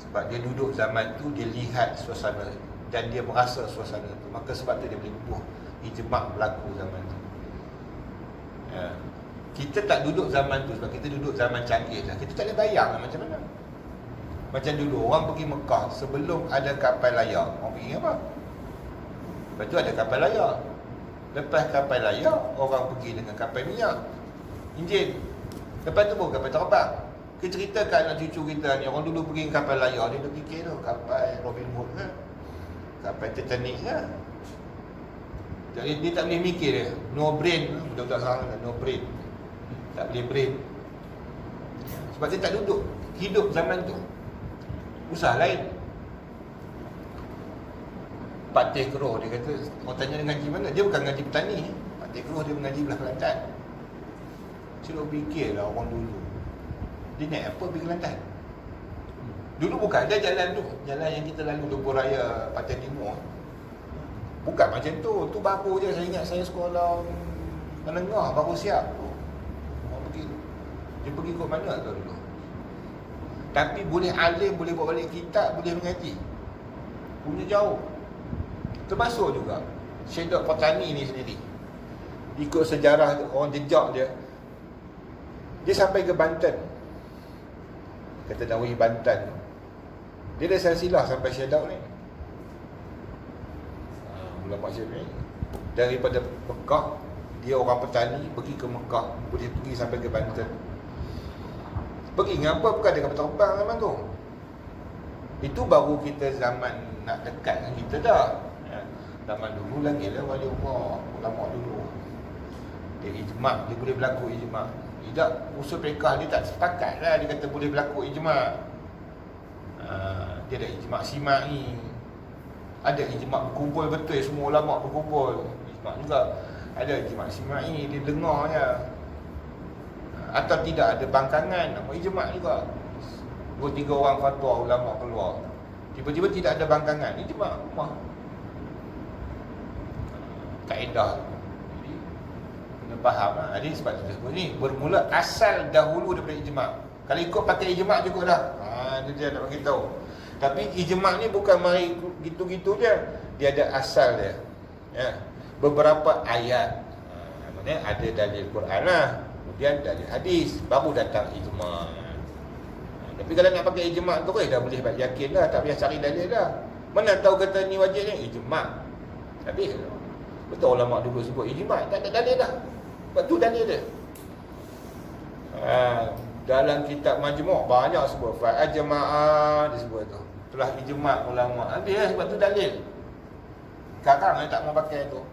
sebab dia duduk zaman tu, dia lihat suasana dan dia merasa suasana tu. Maka sebab tu dia boleh bubuh ijma' berlaku zaman tu. Kita tak duduk zaman tu sebab kita duduk zaman canggih lah. Kita tak boleh bayang lah macam mana. Macam dulu orang pergi Mekah sebelum ada kapal layar. Orang pergi apa? Lepas tu ada kapal layar. Lepas kapal layar, orang pergi dengan kapal minyak, enjin. Lepas tu pun kapal terbang. Kita ceritakan anak cucu kita ni, orang dulu pergi kapal layar, dia dah fikir tu kapal Robin Hood ke, kapal Titanic ke. Jadi dia tak boleh mikir dia. No brain. Budak-budak sekarang no brain. Tak boleh brain. Sebab dia tak duduk hidup zaman tu. Usaha lain. Pak Teh Keroh dia kata, orang tanya dia ngaji mana? Dia bukan ngaji petani. Pak Teh Keroh dia mengaji belah Kelantan. Cuba fikirlah orang dulu. Dia naik apa pergi Kelantan? Dulu bukan ada jalan tu. Jalan yang kita lalu Lebuh Raya Pantai Timur. Bukan macam tu. Tu baru je. Saya ingat saya sekolah menengah baru siap. Orang pergi. Dia pergi kot mana tu dulu? Tapi boleh alim, boleh buat balik kitab, boleh mengaji. Punya jauh. Termasuk juga Syekh Dr. Fatani ni sendiri. Ikut sejarah tu, orang jejak dia, dia sampai ke Banten. Kata Nawawi Banten. Dia dah silsilah sampai Syekh Dr. ni. Ulama Syekh ni daripada Mekah, dia orang petani, pergi ke Mekah, boleh pergi sampai ke Banten. Pergi ngapa? Bukan ada kapal terbang zaman tu. Itu baru kita zaman nak dekat dengan kita dah. Zaman dulu lagi lah wali Allah, ulama dulu. Dia ijma', dia boleh berlaku ijma'. Tidak, usul fiqh dia tak sepakat lah. Dia kata boleh berlaku ijma'. Dia ada ijma' simai. Ada ijma' berkumpul betul, semua ulama berkumpul. Ijma' juga. Ada ijma' simai, dia dengar je. Atau tidak ada bangkangan, nama ijma' juga. 2-3 orang fatwa ulama keluar, tiba-tiba tidak ada bangkangan, ijma' rumah. Kaedah. Jadi kena faham lah. Jadi sebab tu sebut ni bermula asal dahulu daripada ijma'. Kalau ikut pakai ijma' cukup dah. Dia nak bagi tahu. Tapi ijma' ni bukan mari gitu-gitu je. Dia ada asal dia. Ya. Beberapa ayat. Maksudnya ada dalil Quran lah, kemudian dalil hadis, baru datang ijma'. Tapi kalau nak pakai ijma' tu dah boleh yakin dah, tak payah cari dalil dah. Mana tahu kata ni wajib ni? Ijma'. Habis. Betul ulama dulu sebut ijma', tak ada dalil dah. Sebab tu dalil dia. Dalam kitab Majmu' banyak sebut fa'ajma'a, disebut tu. Itulah ijma' ulama. Habis lah, sebab tu dalil. Sekarang tak mau pakai tu.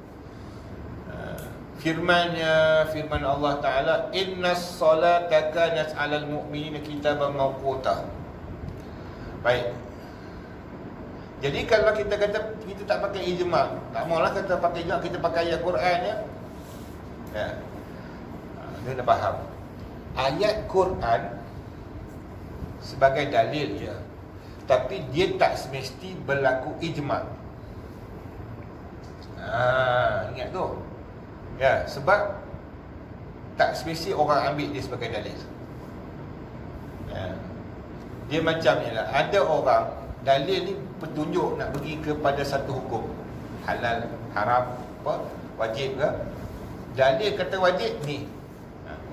Firman Allah Ta'ala, innas salata kanat 'alal mu'minina kitaban mawquta. Baik. Jadi kalau kita kata kita tak pakai ijma', tak maulah kata pakai ijma', kita pakai ayat Quran ya. Dia dah faham. Ayat Quran sebagai dalil ya, tapi dia tak semesti berlaku ijma'. Ingat tu. Ya, sebab tak spesifik orang ambil dia sebagai dalil. Dia macam ni lah, ada orang dalil ni petunjuk nak pergi kepada satu hukum, halal, haram, apa, wajib ke. Dalil kata wajib ni.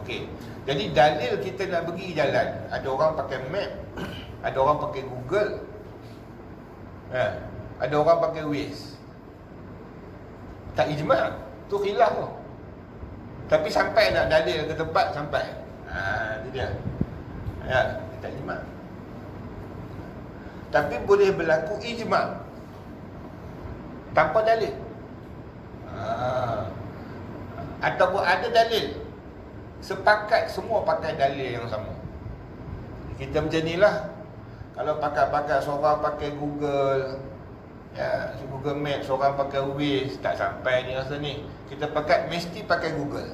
Okey. Jadi dalil kita nak pergi jalan, ada orang pakai map, ada orang pakai Google, ada orang pakai Waze. Tak ijma', tu khilaf tu. Tapi sampai nak dalil ke tempat, sampai. Itu dia. Tak ijma'. Tapi boleh berlaku ijma' tanpa dalil. Ataupun ada dalil, sepakat semua pakai dalil yang sama. Kita macam ni lah. Kalau pakai seorang pakai Google, Google Maps, seorang pakai Waze, tak sampai ni rasa ni. Kita pakai, mesti pakai Google.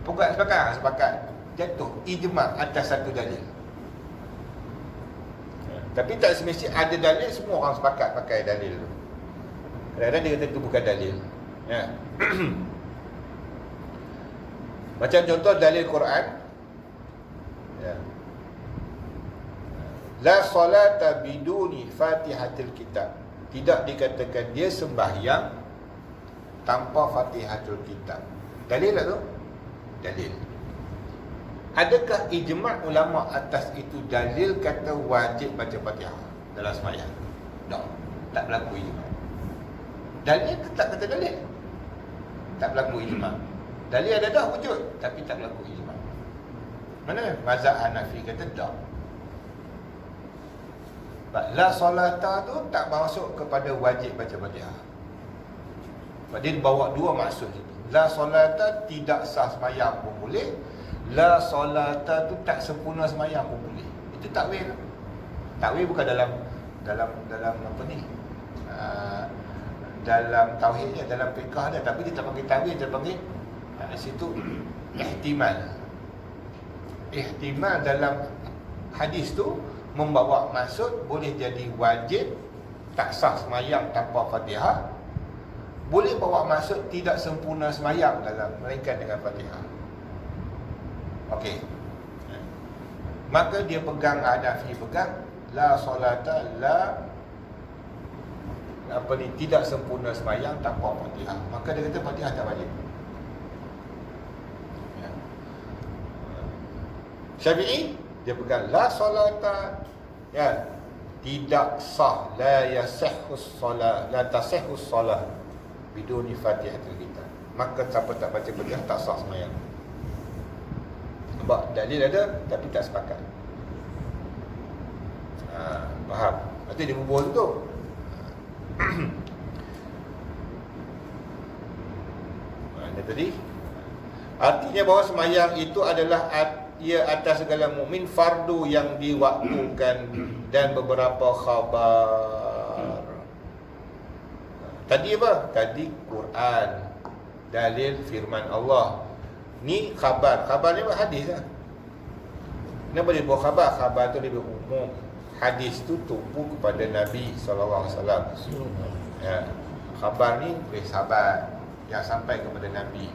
Bukan sepakat. Jatuh ijma' atas satu dalil. Tapi tak semesti ada dalil, semua orang sepakat pakai dalil tu. Kadang-kadang dia kata itu bukan dalil. Macam contoh dalil Quran. La salata biduni fatihatil kitab. Tidak dikatakan dia sembahyang tanpa fatihatul kitab. Dalil tak tu? Dalil. Adakah ijma' ulama atas itu dalil kata wajib baca Fatihah dalam sembahyang? Tak berlaku ijma'. Dalil tak kata dalil. Tak berlaku ijma'. Dalil ada dah wujud, tapi tak berlaku ijma'. Mana mazhab Hanafi kata tak. La solata tu tak masuk kepada wajib baca Fatihah. Sebab dia bawa dua maksud itu. La solata tidak sah sembahyang pun boleh. La solata tu tak sempurna sembahyang pun boleh. Itu takwil. Takwil bukan dalam apa ni? Dalam tauhidnya, dalam fiqh dia, tapi dia tak panggil takwil, dia panggil situ ihtimal. Ihtimal dalam hadis tu membawa maksud boleh jadi wajib, tak sah sembahyang tanpa Fatihah. Boleh bawa maksud tidak sempurna sembahyang dalam melainkan dengan Fatihah. Okey. Maka dia pegang, Hanafi pegang la solata, tidak sempurna sembahyang tanpa Fatihah. Maka dia kata Fatihah tak wajib. Syafi'i dia pegang la solata, tidak sah, la yasihhus solat, la tasihhus solat biduni Fatihatul kitab. Maka siapa tak baca Fatihah tak sah sembahyang. Sebab dalil ada tapi tak sepakat. Faham? Lepas tu dia berbual tu. Mana tadi? Artinya bahawa sembahyang itu adalah ia atas segala mukmin, fardu yang diwaktukan dan beberapa khabar. Tadi apa? Tadi Quran, dalil firman Allah. Ni khabar. Khabar ni apa? Hadis lah. Kenapa dia bawa khabar? Khabar tu lebih umum. Hadis tu tumpu kepada Nabi SAW. Khabar ni boleh sahabat yang sampai kepada Nabi,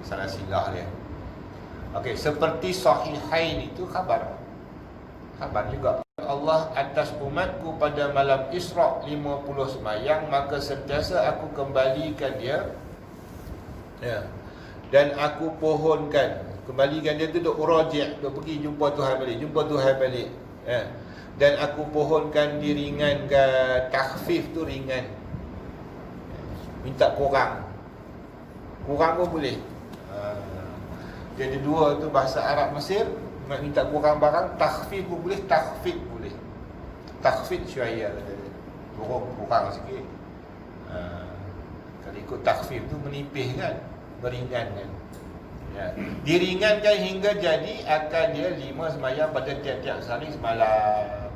salah silah dia. Okey, seperti Sahihain itu khabar. Khabar juga. Allah atas umatku pada malam Isra' 50 sembahyang, maka sentiasa aku kembalikan dia. Dan aku pohonkan, kembalikan dia tu duk raji', duk pergi jumpa Tuhan balik. Dan aku pohonkan diringankan, takhfif tu ringan. Minta kurang pun boleh. Jadi dua tu bahasa Arab Mesir, nak minta kurang barang, takhfif pun boleh, takhfif boleh. Takhfif syuaya, kurang sikit. Kalau ikut takhfif tu menipih kan, meringankan. Diringankan hingga jadi akan dia 5 sembahyang pada tiap-tiap hari semalam.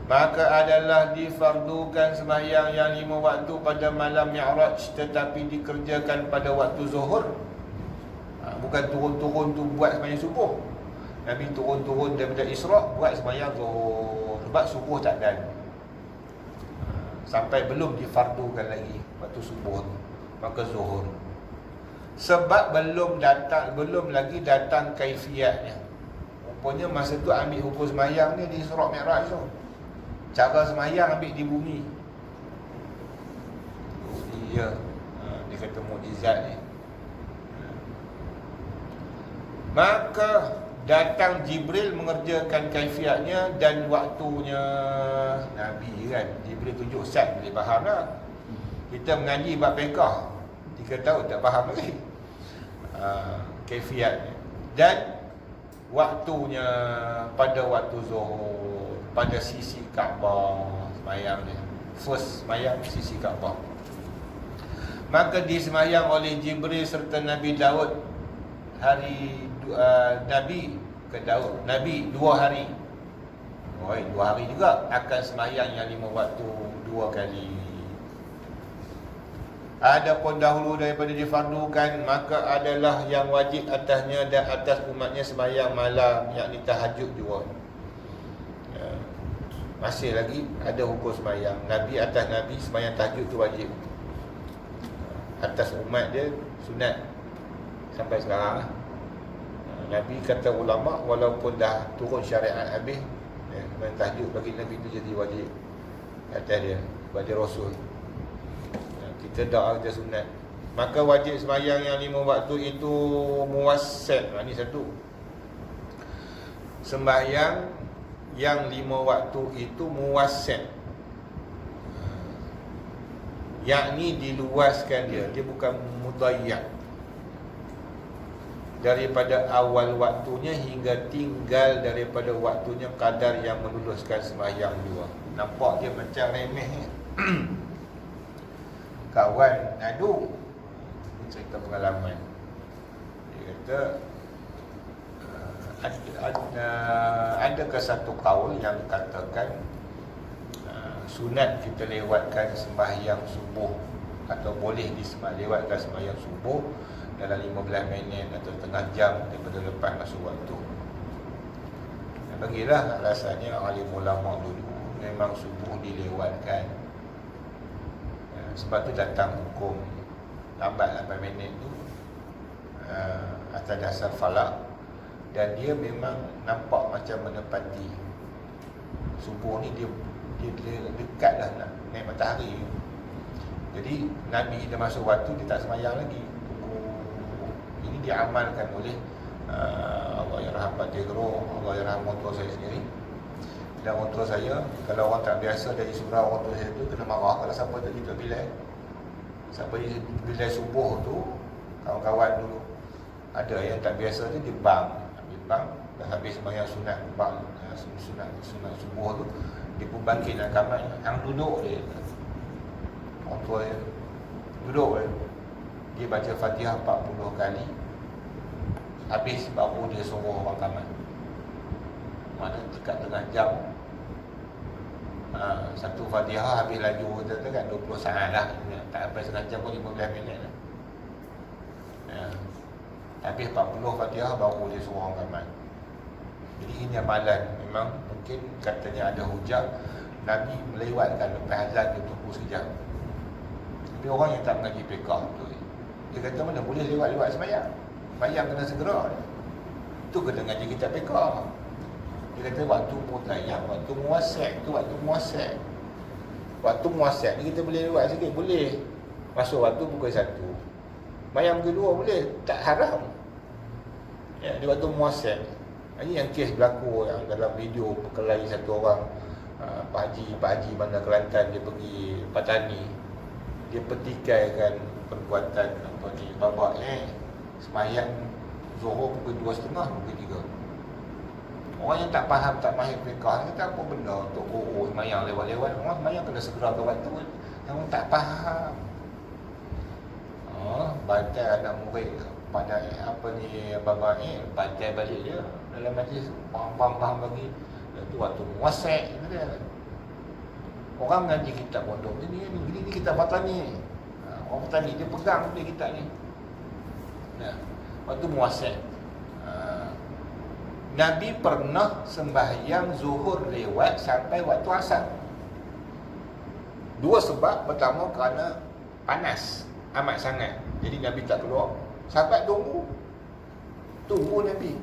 Maka adalah difardukan sembahyang yang 5 waktu pada malam Mi'raj, tetapi dikerjakan pada waktu zuhur. Bukan turun-turun tu buat sembahyang subuh. Nabi turun-turun daripada Isra' buat sembahyang zuhur, sebab subuh tak ada. Sampai belum difardukan lagi waktu subuh tu, maka zuhur. Sebab belum lagi datang kaifiatnya. Rupanya masa tu ambil hukum semayang ni di Surah Mi'raj tu. Cara semayang ambil di bumi. Dia dia kata mukjizat ni. Maka datang Jibril mengerjakan kaifiatnya dan waktunya. Nabi kan, Jibril tunjuk Ustaz boleh faham lah. Kita mengaji bab fiqh 3 tahun tak faham lagi kaifiatnya. Dan waktunya pada waktu Zuhur, pada sisi Kaabah semayang dia. First semayang sisi Kaabah. Maka disemayang oleh Jibril serta Nabi Daud hari Nabi ke Daud, Nabi 2 hari. 2 hari juga akan semayang yang 5 waktu 2 kali. Adapun dahulu daripada difardukan, maka adalah yang wajib atasnya dan atas umatnya semayang malam, yakni tahajud juga. Masih lagi ada hukum semayang. Nabi atas Nabi semayang tahajud tu wajib. Atas umat dia sunat sampai sekarang lah. Nabi kata ulama, walaupun dah turun syariat habis, semayang tahajud bagi Nabi tu jadi wajib atas dia, bagi Rasul. Kita doa je sunat. Maka wajib semayang yang 5 waktu itu muwassat. Ini satu. Sembahyang yang 5 waktu itu muwassat, yakni diluaskan dia bukan mudayyak. Daripada awal waktunya hingga tinggal daripada waktunya kadar yang meluluskan sembahyang 2. Nampak dia macam remeh ni. Kawan ngadu, cerita pengalaman. Dia kata adakah satu kaul yang katakan sunat kita lewatkan sembahyang subuh, atau boleh lewatkan sembahyang subuh dalam 15 minit atau setengah jam daripada lepas masuk waktu. Bagilah alasannya alim ulama dulu memang subuh dilewatkan. Sebab tu datang hukum lambat 8 minit tu atas dasar falak. Dan dia memang nampak macam menepati subuh ni, dia dekat dah nak naik matahari. Jadi Nabi dah masuk waktu, dia tak semayang lagi. Ini diamalkan oleh Allah yang rahmat Tegro, Allah yang rahmat orang tua saya sendiri. Dan orang tua saya, kalau orang tak biasa dari surau orang tua saya tu kena marah kalau siapa tak kita bilai. Siapa bilai subuh tu, kawan-kawan dulu ada yang tak biasa tu, dia ambil bang, dah habis sembahyang sunat bang, sunat subuh tu, dia pun bangkit dalam kamar, hang duduk dia. Orang tua dia duduk dia baca Fatihah 40 kali. Habis baru dia suruh orang kamar. Mana dekat tengah jam. Satu Fatihah habis laju kata kan 20 saat lah. Tak sampai setengah jam pun 15 minit lah. Habis 40 Fatihah baru dia suruh orang kamar. Jadi ini amalan. Memang mungkin katanya ada hujah Nabi melewatkan lepas azan, dia tunggu sekejap. Tapi orang yang tak mengaji fiqh tu, dia kata mana boleh lewat semayang. Semayang kena segera. Itu kena ngaji kitab fiqh. Dia kata waktu mudayyak, waktu muwassat tu waktu muwassat. Waktu muwassat ni kita boleh lewat sikit, boleh. Masuk waktu pukul 1. Semayang pukul 2 boleh, tak haram. Ya, di waktu muwassat. Ini yang kes berlaku yang dalam video berkelahi satu orang, Pak Haji mana Kelantan, dia pergi Patani. Dia petikaikan perbuatan babak semayang Zuhur pukul 2.30, pukul 3. Orang yang tak faham, tak mahir fiqh, kata apa benda untuk semayang lewat-lewat. Orang semayang kena segera ke waktu. Orang tak faham. Bantai anak murid pada babak bantai balik dia dalam majlis, faham bagi. Itu waktu muwassat kata. Orang mengaji kitab pondok ni kitab Patani. Orang Patani dia pegang dia kitab ni. Waktu muwassat. Nabi pernah sembahyang zuhur lewat sampai waktu asar. 2 sebab. Pertama kerana panas amat sangat, jadi Nabi tak keluar Sahabat tunggu Nabi.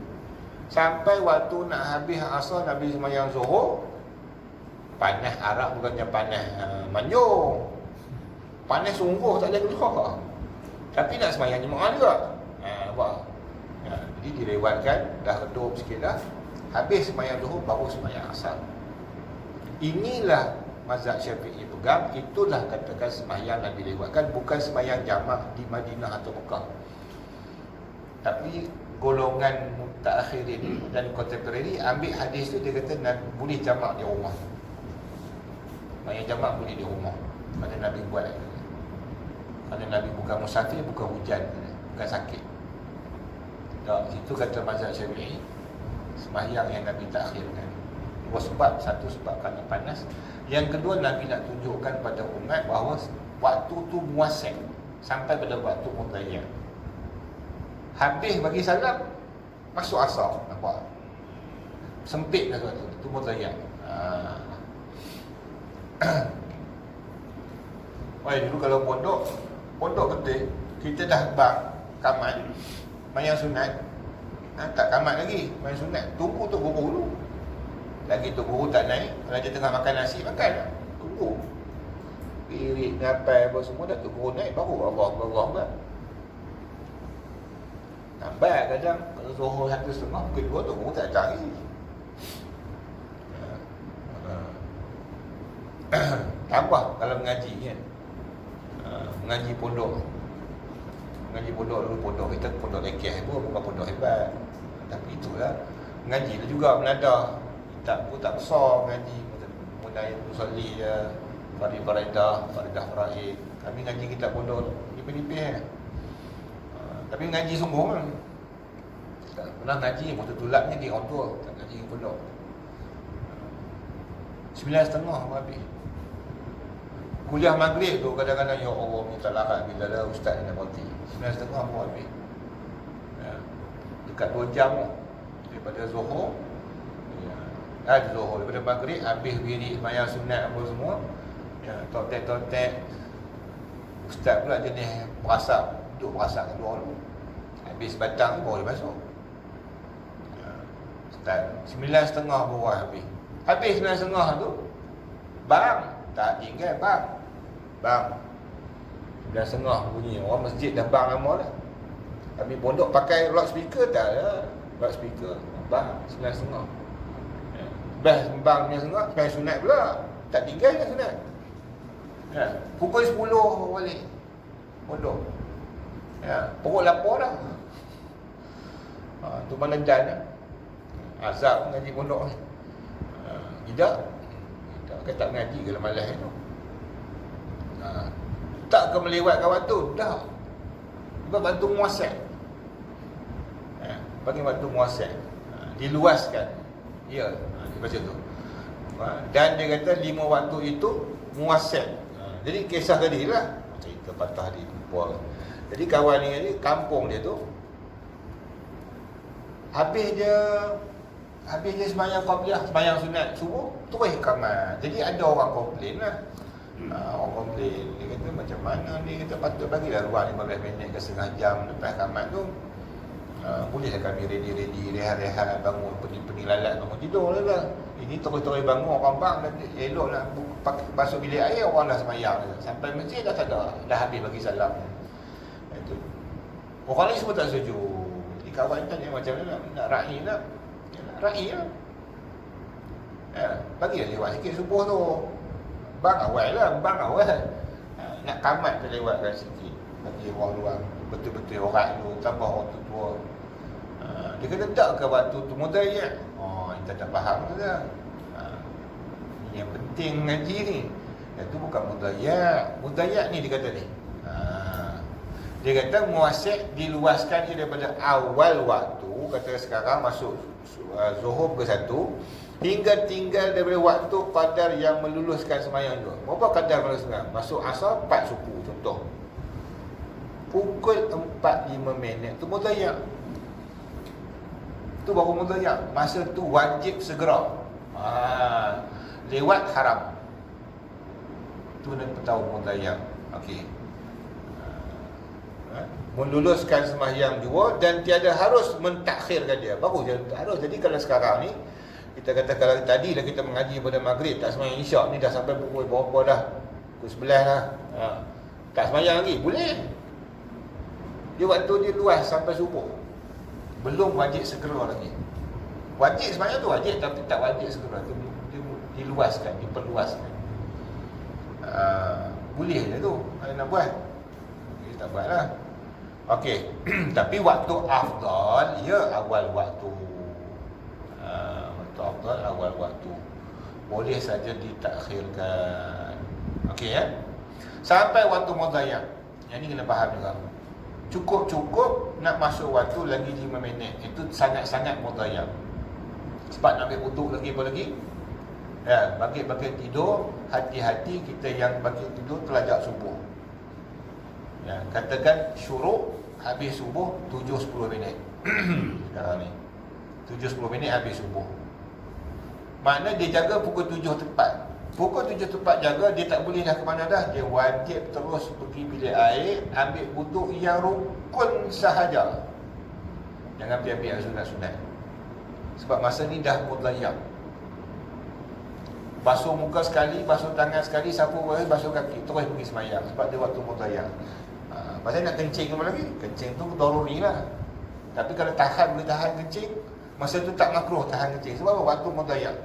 Sampai waktu nak habis asar, Nabi sembahyang Zuhur. Panas Arab bukannya panas Manjung. Panas sungguh, tak boleh keluar. Tapi nak sembahyang jemaah juga. Nampak? Jadi direwatkan, dah redup sikit dah. Habis sembahyang Zuhur, baru sembahyang asar. Inilah mazhab Syafi'i pegang. Itulah katakan sembahyang yang dilewatkan, bukan sembahyang jamak di Madinah atau Mekah. Tapi golongan mutaakhir ini dan contemporary ambil hadis tu, dia kata boleh jamak di rumah. Sembahyang jamak boleh di rumah. Kerana Nabi buat. Kerana Nabi bukan musafir, bukan hujan, bukan sakit. Tak, itu kata mazhab Syafi'i. Sembahyang yang Nabi takhirkan. Dua sebab. Satu sebab kerana panas. Yang kedua, Nabi nak tunjukkan pada umat bahawa waktu tu muasik sampai pada waktu mudayyak. Habis bagi salam, masuk asar. Nampak? Sempit dah waktu tu. Itu mudayyak. Dulu kalau pondok betul, kita dah bang kamat mayang sunat, tak kamat lagi mayang sunat, tunggu tu guru dulu. Lagi tu guru tak naik, kalau dia tengah makan nasi, makan, tunggu pirik, ngapai apa semua dah tu guru naik, baru Allah. Nampak kadang kalau Zuhur 1:30, pukul 2 tu guru tak datang lagi. Tambah kalau mengaji kan, mengaji pondok dulu, pondok kita pondok lekeh pun bukan pondok hebat, tapi itulah mengaji tu juga menadah, kitab pun tak besar mengaji, mulai musalli ya, faridah faraid. Kami ngaji kitab pondok nipis-nipis tapi ngaji sungguh kan. Tak pernah ngaji motor tulapnya di orang tua, tak ngaji pondok. 9:30 habis. Kuliah maghrib tu kadang-kadang ya Allah minta larat bila dah ustaz nak berhenti. 9:30 baru habis. Dekat 2 jam daripada Zuhur. Zuhur daripada maghrib habis wirid sembahyang sunat apa semua. Tok-tek. Ustaz pula jenis perasap, duduk perasap keluar dulu. Habis batang baru dia masuk. Ustaz 9:30 baru habis. Habis 9:30 tu bang tak tinggal bang 9:30 bunyi. Orang masjid dah bang lama dah. Kami pondok pakai loudspeaker tak ada. Loudspeaker bang 9:30. Bas bang 9:30 sampai sunat pula. Tak tinggal dah sunat. Pukul 10 balik pondok. Pukul 8 dah. Tu mana dan azab ngaji pondok ni. Tidak tak mengaji kalau malas itu. Tak ke melewatkan waktu, dah. Sebab waktu muasik. Bagi waktu muasik. Diluaskan. Ya, dia baca tu. Dan dia kata 5 waktu itu muasik. Jadi kisah tadi lah, cerita patah di Puan. Jadi kawan ni kampung dia tu, habis dia sembahyang qabliyah, sembahyang sunat subuh, terus kamat. Jadi ada orang komplain lah. Orang komplain, dia kata macam mana ni, kita patut bagilah ruang 15 minit ke setengah jam lepas kamat tu. Bolehlah kami ready rehat-rehat, bangun pening lalat, bangun tidur lah. Ini terus bangun orang bang, elok nak basuh bilik air, orang dah sembahyang sampai masjid dah tak ada, dah habis bagi salam. Itu orang lain semua tak setuju. Jadi kawan tanya macam mana nak raih lah. Raih lah. Bagilah lewat sikit subuh tu. Bang awal. Nak kamat tu lewatkan sikit. Bagi ruang-ruang betul-betul orang tu, tambah orang tua. Dia kata tak ke waktu tu mudayyak. Kita tak faham ke tak? Yang penting ngaji ni, itu bukan mudayyak. Mudayyak ni dia kata ni. Dia kata muasik diluaskan daripada awal waktu, kata sekarang masuk Zuhur ke 1 hingga tinggal daripada waktu qadar yang meluluskan sembahyang tu. Berapa qadar meluluskan? Masuk asar 4 suku contoh. Pukul 4:05 tu mudayyak. Tu baru mudayyak. Masa tu wajib segera. Lewat haram. Tu nak tahu mudayyak. Okey. meluluskan sembahyang dua dan tiada harus mentakhirkan dia. Baru je harus. Jadi kalau sekarang ni kita kata kalau tadi dah kita mengaji pada maghrib tak sembahyang isyak ni dah sampai pukul berapa dah? Pukul 11 dah. Tak sembahyang lagi, boleh. Dia waktu dia luas sampai subuh. Belum wajib segera lagi. Wajib sembahyang tu wajib tapi tak wajib segera. Dia diluaskan, diperluaskan. Boleh je tu. Ada nak buat? Dia tak buat lah. Okey. Tapi waktu afdal ya awal waktu. Waktu afdal awal waktu. Boleh saja ditakhirkan. Okey ya. Sampai waktu mudhayyah. Yang ni kena faham juga. Cukup-cukup nak masuk waktu lagi 5 minit. Itu sangat-sangat mudhayyah. Sebab nak ambil wudu lagi apa lagi? Ya, bagi tidur, hati-hati kita yang bagi tidur telajak subuh. Ya, katakan syuruk habis subuh 7-10 minit. Sekarang ni 7-10 minit habis subuh. Makna dia jaga pukul 7 tepat. Pukul 7 tepat jaga, dia tak boleh dah ke mana dah. Dia wajib terus pergi bilik air, ambil wuduk yang rukun sahaja. Jangan ambil yang sunat-sunat. Sebab masa ni dah mudhayyah. Basuh muka sekali, basuh tangan sekali, sapu wajah, basuh kaki, terus pergi sembahyang. Sebab dia waktu mudhayyah. Pasal nak kencing apa lagi? Kencing tu daruri lah. Tapi kalau boleh tahan kencing, masa tu tak makruh tahan kencing. Sebab apa? Waktu mudhayyah.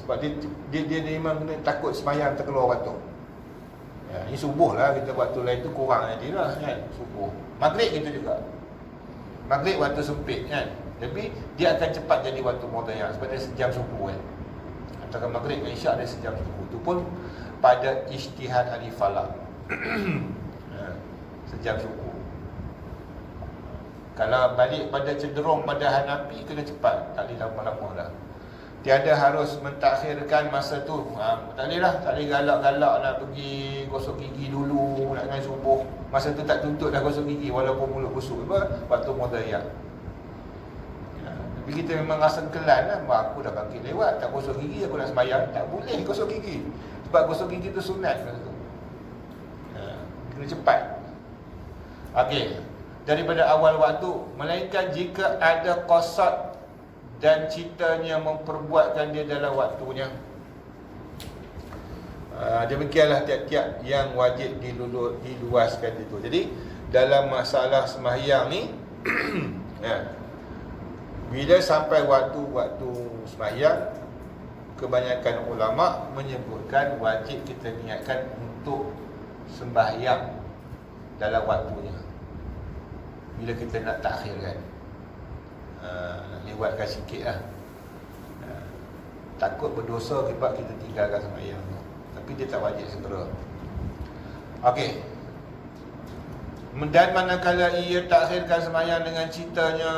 Sebab dia memang takut sembahyang terkeluar waktu. Ya, ini subuh lah, kita waktu lain tu kurang nanti lah kan, subuh. Maghrib kita juga. Maghrib waktu sempit kan. Tapi dia akan cepat jadi waktu mudhayyah sebab dia sejam subuh kan. Antara maghrib dan isyak dia sejam subuh. Itu pun pada ijtihad ahli falak. Sejam subuh. Kalau balik pada cenderung pada Hanafi kena cepat, tak boleh lama-lama dah. Tiada harus mentakhirkan masa tu. Tak boleh lah, tak boleh galak-galak nak pergi gosok gigi dulu nak dengan subuh. Masa tu tak tuntut dah gosok gigi walaupun mulut busuk. Waktu mudhayyah. Tapi kita memang rasa kelan lah. Aku dah bangkit lewat, tak gosok gigi, aku nak sembahyang. Tak boleh gosok gigi. Sebab gosok gigi tu sunat. Kena cepat. Okey. Daripada awal waktu. Melainkan jika ada qasad dan citanya memperbuatkan dia dalam waktunya. Demikianlah tiap-tiap yang wajib diluaskan itu. Jadi dalam masalah sembahyang ni ya, bila sampai waktu sembahyang, kebanyakan ulama menyebutkan wajib kita niatkan untuk sembahyang dalam waktunya. Bila kita nak takhirkan, nak lewatkan sikit lah. Takut berdosa sebab kita tinggalkan sembahyang tu. Tapi dia tak wajib segera. Okey. Dan manakala ia takhirkan sembahyang dengan citanya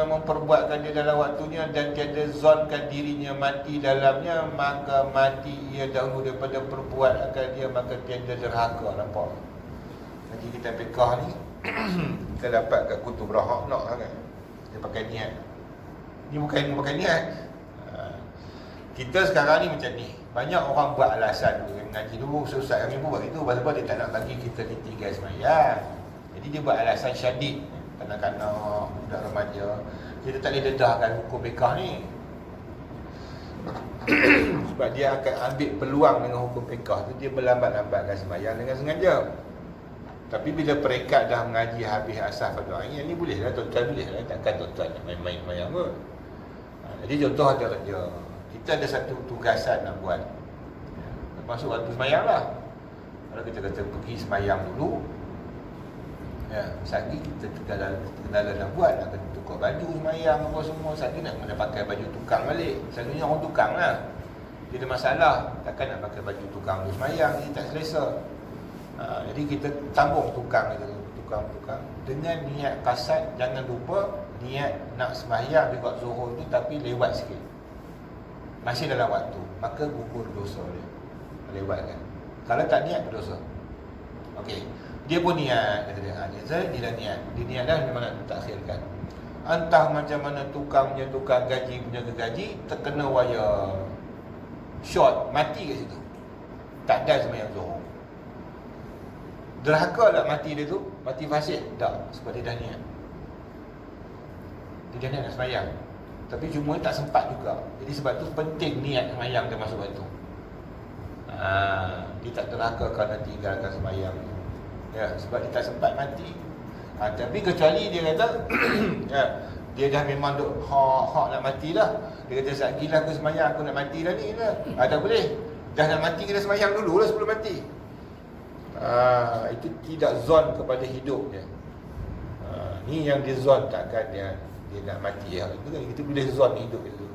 memperbuatkan dia dalam waktunya dan tiada zonkan dirinya mati dalamnya, maka mati ia dahulu daripada perbuatan dia, maka tiada derhaka. Nampak? Nanti kita fiqah ni kita dapat kat Kutub Rahak nak kan. Dia pakai niat. Ni bukan niat. Kita sekarang ni macam ni. Banyak orang buat alasan dulu. Ngaji dulu, Ustaz kami pun buat itu. Sebab dia tak nak bagi kita ditinggal sembahyang. Jadi dia buat alasan syadid. Kanak-kanak, budak remaja. Kita tak boleh dedahkan hukum fiqah ni. Sebab dia akan ambil peluang dengan hukum fiqah tu. Dia berlambat-lambatkan sembahyang dengan sengaja. Tapi bila perekat dah mengaji habis asar pada hari ni boleh lah, tuan-tuan boleh lah. Takkan tuan-tuan nak main-main sembahyang pun. Jadi contoh ada kerja. Kita ada satu tugasan nak buat. Masuk waktu sembahyang lah. Kalau kita kata pergi sembahyang dulu, ya, sehari kita kendala dah buat, nak kena tukar baju sembahyang apa semua. Sehari nak kena pakai baju tukang balik. Selalunya orang tukang lah. Dia ada masalah, takkan nak pakai baju tukang tu sembahyang, dia tak selesa. Jadi kita tambung tukang itu, tukang dengan niat kasat. Jangan lupa niat nak sembahyang di waktu zuhur tu, tapi lewat sikit, masih dalam waktu, maka gugur dosa dia lewatkan. Kalau tak niat berdosa. Okey, dia pun niat, kata dia, dia dah niat, dia niat dah memang nak takhirkan. Entah macam mana tukang gaji, penjaga gaji terkena wayar short, mati kat situ, tak ada sembahyang zuhur. Derhaka tak mati dia tu? Mati fasik? Tak, sebab dia dah niat. Dia dah niat nak semayang, tapi cuma tak sempat juga. Jadi sebab tu penting niat semayang dia masuk waktu. Dia tak derhaka kerana tinggalkan semayang. Ya, sebab dia tak sempat mati. Tapi kecuali dia kata ya, dia dah memang duk hak nak mati dah. Dia kata sakilah aku semayang, aku nak mati dah ni lah. Tak boleh. Dah nak mati kena semayang dulu lah sebelum mati. Itu tidak zon kepada hidup dia. Ni yang dia zon, takkan dia nak mati ya. Itu kan kita boleh zon hidup itu.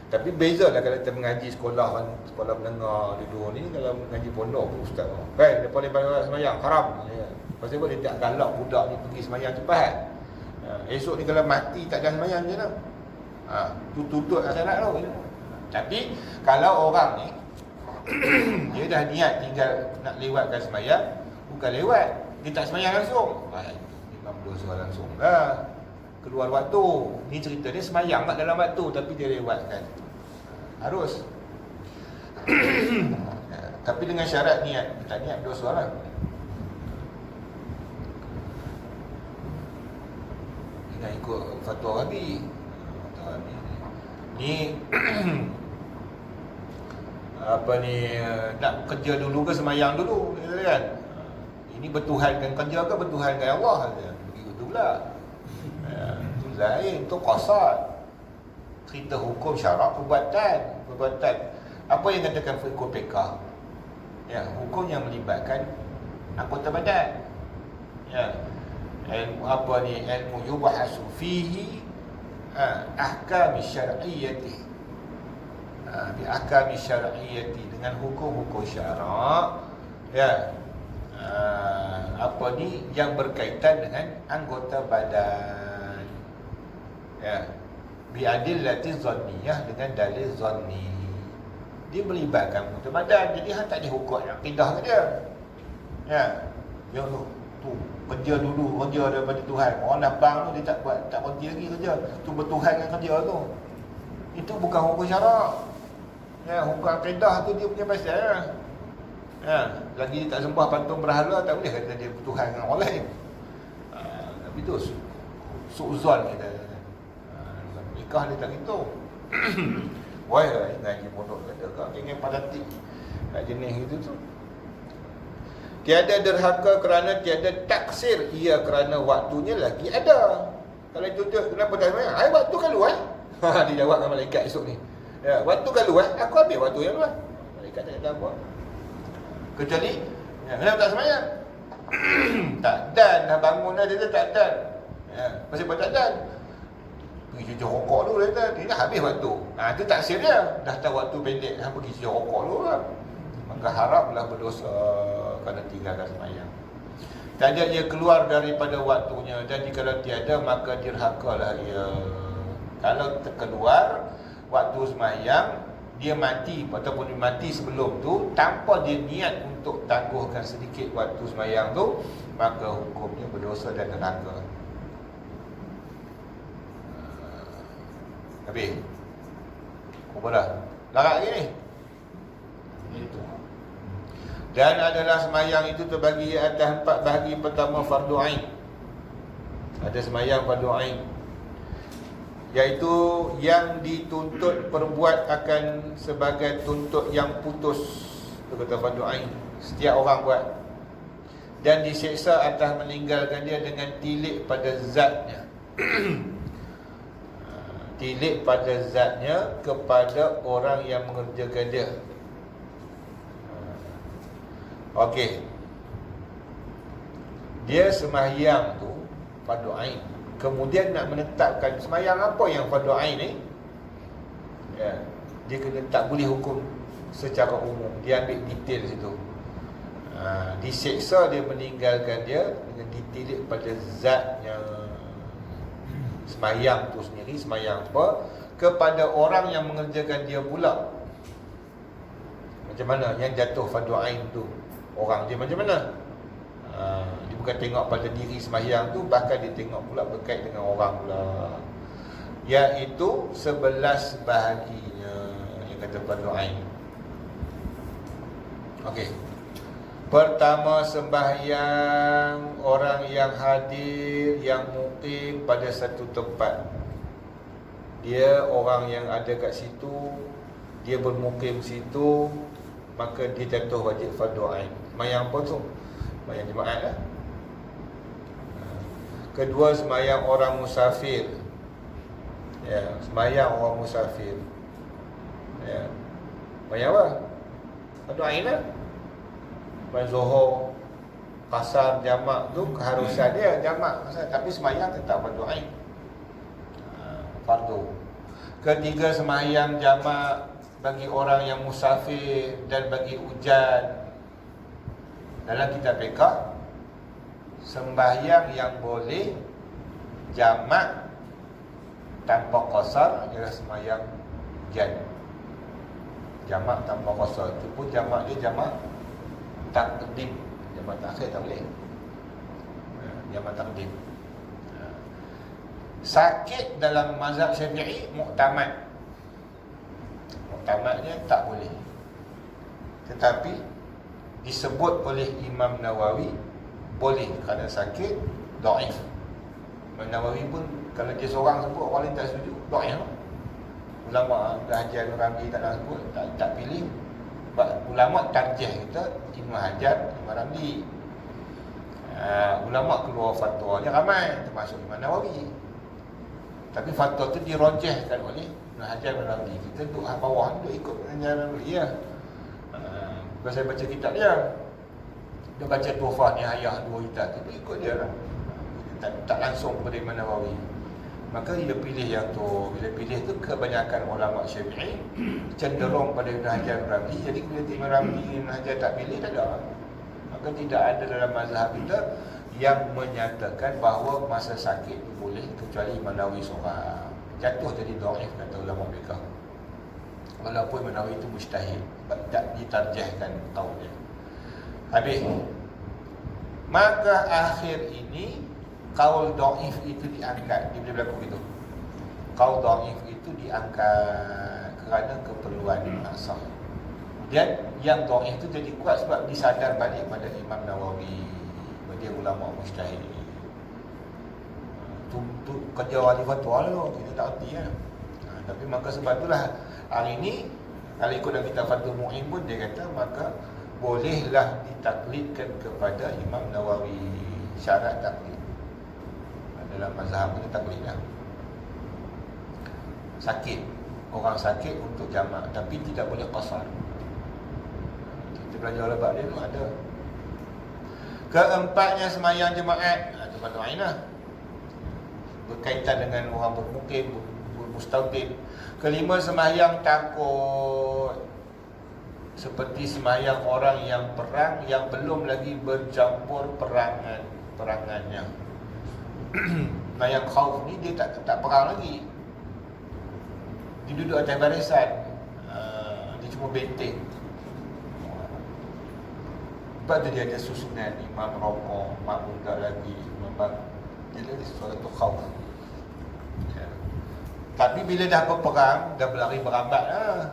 Tapi beza lah kalau kita mengaji sekolah menengah dulu ni, kalau mengaji pondok pun ustaz. Dia paling banyak semayang haram. Pasal apa dia tak galak budak ni pergi semayang cepat. Esok ni kalau mati tak ada semayang je lah. Tu tutup akhirat tu. Tapi kalau orang ni dia dah niat tinggal nak lewatkan semayang, bukan lewat, dia tak semayang langsung, memang berdosa langsung lah. Keluar waktu. Ni cerita dia semayang tak dalam waktu, tapi dia lewatkan. Harus. Tapi dengan syarat niat. Tak niat berdosa lah. Nak ikut fatwa Rabi. Ni apa ni, nak kerja dulu ke semayang dulu kan? Ini bertuhankan kerja ke bertuhankan Allah saja. Begitu pula. Itu lain, itu qasad. Cerita hukum syarak perbuatan. Apa yang katakan hukum fiqh? Ya, hukum yang melibatkan anggota badan. Ya. Ilmu apa ni? Ilmu yubahasu fihi ahkam syar'iyyati. Bi ahkam syar'iyyati, dengan hukum-hukum syarak. Ya. Apa ni yang berkaitan dengan anggota badan. Ya. Bi adillati zanniyah, dengan dalil zanni. Dia melibatkan anggota badan, jadi hang tak dihukum akidah ke dia. Ya. Dia tu kerja dulu, kerja daripada Tuhan. Orang dah bang tu dia tak berhenti lagi kerja. Tu bertuhan dengan kerja tu. Itu bukan hukum syarak. Ya, hukum akidah tu dia punya pasal lah. Ya, lagi dia tak sembah patung berhala, tak boleh kata dia bertuhan dengan orang lain. Tapi tu su'zon kita. Nikah dia tak gitu. Wah, ngaji pondok kata kau ingin padati. Kat jenis itu tu. Tiada derhaka kerana tiada taksir, ia kerana waktunya lagi ada. Kalau tutup kenapa tak semayang? Waktu kan luar. Dia jawab dengan malaikat esok ni. Ya, waktu kan luar, aku ambil waktu yang luar. Malaikat tak kata apa. Kecuali kenapa tak semayang? Tak dan dah bangun dah, dia tak dan. Ya, masih buat tak dan. Pergi cuci rokok dulu dia dah habis waktu. Itu taksir dia. Dah tahu waktu pendek, dah pergi cuci rokok dulu lah. Maka haraplah berdosa kerana tinggalkan semayang. Tiada ia keluar daripada waktunya, dan jika tiada maka dirhakalah ia. Kalau terkeluar waktu semayang, dia mati ataupun dia mati sebelum tu tanpa dia niat untuk tangguhkan sedikit waktu semayang tu, maka hukumnya berdosa dan neraka. Habis. Apa dah? Larat lagi ni. Itu. Dan adalah semayang itu terbagi atas 4 bahagi. Pertama, fardu ain. Ada semayang fardu ain, iaitu yang dituntut perbuat akan sebagai tuntut yang putus. Itu kata fardu ain, setiap orang buat. Dan diseksa atas meninggalkan dia dengan tilik pada zatnya. Tilik pada zatnya kepada orang yang mengerjakan dia. Okey. Dia sembahyang tu fardu ain. Kemudian nak menetapkan sembahyang apa yang fardu ain ni, ya, dia kena tak boleh hukum secara umum. Dia ambil detail situ. Diseksa dia meninggalkan dia dengan ditilik pada zatnya. Sembahyang tu sendiri, sembahyang apa, kepada orang yang mengerjakan dia pula. Macam mana yang jatuh fardu ain tu? Orang dia macam mana? Dia bukan tengok pada diri sembahyang tu, bahkan dia tengok pula berkait dengan orang pula, iaitu 11 bahaginya yang kata fardu ain. Okey. Pertama, sembahyang orang yang hadir, yang mukim pada satu tempat. Dia orang yang ada kat situ, dia bermukim situ, maka dia jatuh wajib fardu ain. Sembahyang apa tu? Sembahyang jemaat lah. Kedua, sembahyang orang musafir. Ya, sembahyang orang musafir. Ya. Sembahyang apa? Fardu ain lah. Sembahyang Zuhur, Asar, jamak tu keharusan dia jamak, tapi sembahyang tetap fardu ain. Fardu. Ketiga, sembahyang jamak bagi orang yang musafir dan bagi hujan. Dalam kitab fiqh, sembahyang yang boleh jamak tanpa qasar ialah sembahyang hujan. Jamak tanpa qasar itu pun jamak dia jamak takdim. Jamak takhir tak boleh. Jamak takdim. Sakit dalam mazhab Syafi'i muktamad. Muktamadnya tak boleh. Tetapi disebut oleh Imam Nawawi boleh kerana sakit, dhaif. Imam Nawawi pun kalau dia seorang sebut orang lain tak setuju, dhaif. Ulama dah Hajar Ramli tak nak sebut, tak pilih. Ulama tarjih kita Ibn Hajar, Imam Ramli. Ulama keluar fatwanya ramai, termasuk Imam Nawawi. Tapi fatwa tu dirojehkan oleh Ibn Hajar Imam Ramli. Kita duduk bawah duduk ikut Ibn Hajar Ramli ya. Kalau saya baca kitab dia, dia baca Tuhfah Nihayah 2 kitab tu, ikut dia lah. Tak langsung kepada Imam Nawawi. Maka dia pilih yang tu. Bila pilih tu, kebanyakan ulama Syafi'i cenderung pada Ibn Hajar Ramli. Jadi bila Ibn Ramli, Ibn Hajar tak pilih, tak ada. Maka tidak ada dalam mazhab kita yang menyatakan bahawa masa sakit itu boleh, kecuali Imam Nawawi seorang. Jatuh jadi dhaif kata ulama fiqh. Walaupun Imam Nawawi itu mustahil, tak ditarjihkan kaulnya. Habis. Maka akhir ini kaul dhaif itu diangkat. Dia boleh berlaku begitu. Kaul dhaif itu diangkat kerana keperluan asal. Dan yang dhaif itu jadi kuat sebab disadar balik pada Imam Nawawi. Dia ulama mujtahid. Tu kerja wali fatwa lah, kita tak erti kan. Tapi maka sebab itulah hari ini kalau ikut dalam kitab Fathul Mu'in pun dia kata maka bolehlah ditaklidkan kepada Imam Nawawi. Syarat taklid dalam mazhab kita taklid lah. Sakit, orang sakit untuk jamak, tapi tidak boleh qasar. Kita belajar lebat dia tu ada. Keempatnya sembahyang jemaat. Itu fardu ain lah. Berkaitan dengan orang bermukim, bermustautin. Kelima, sembahyang takut. Seperti sembahyang orang yang perang, yang belum lagi bercampur perangannya. Sembahyang khauf ni dia tak perang lagi. Dia duduk atas barisan. Dia cuma benteng. Sebab tu dia ada susunan imam rokok, makmum tak lagi, memang dia ada suatu khauf. Ya. Tapi bila dah berperang, dah berlari berambat lah.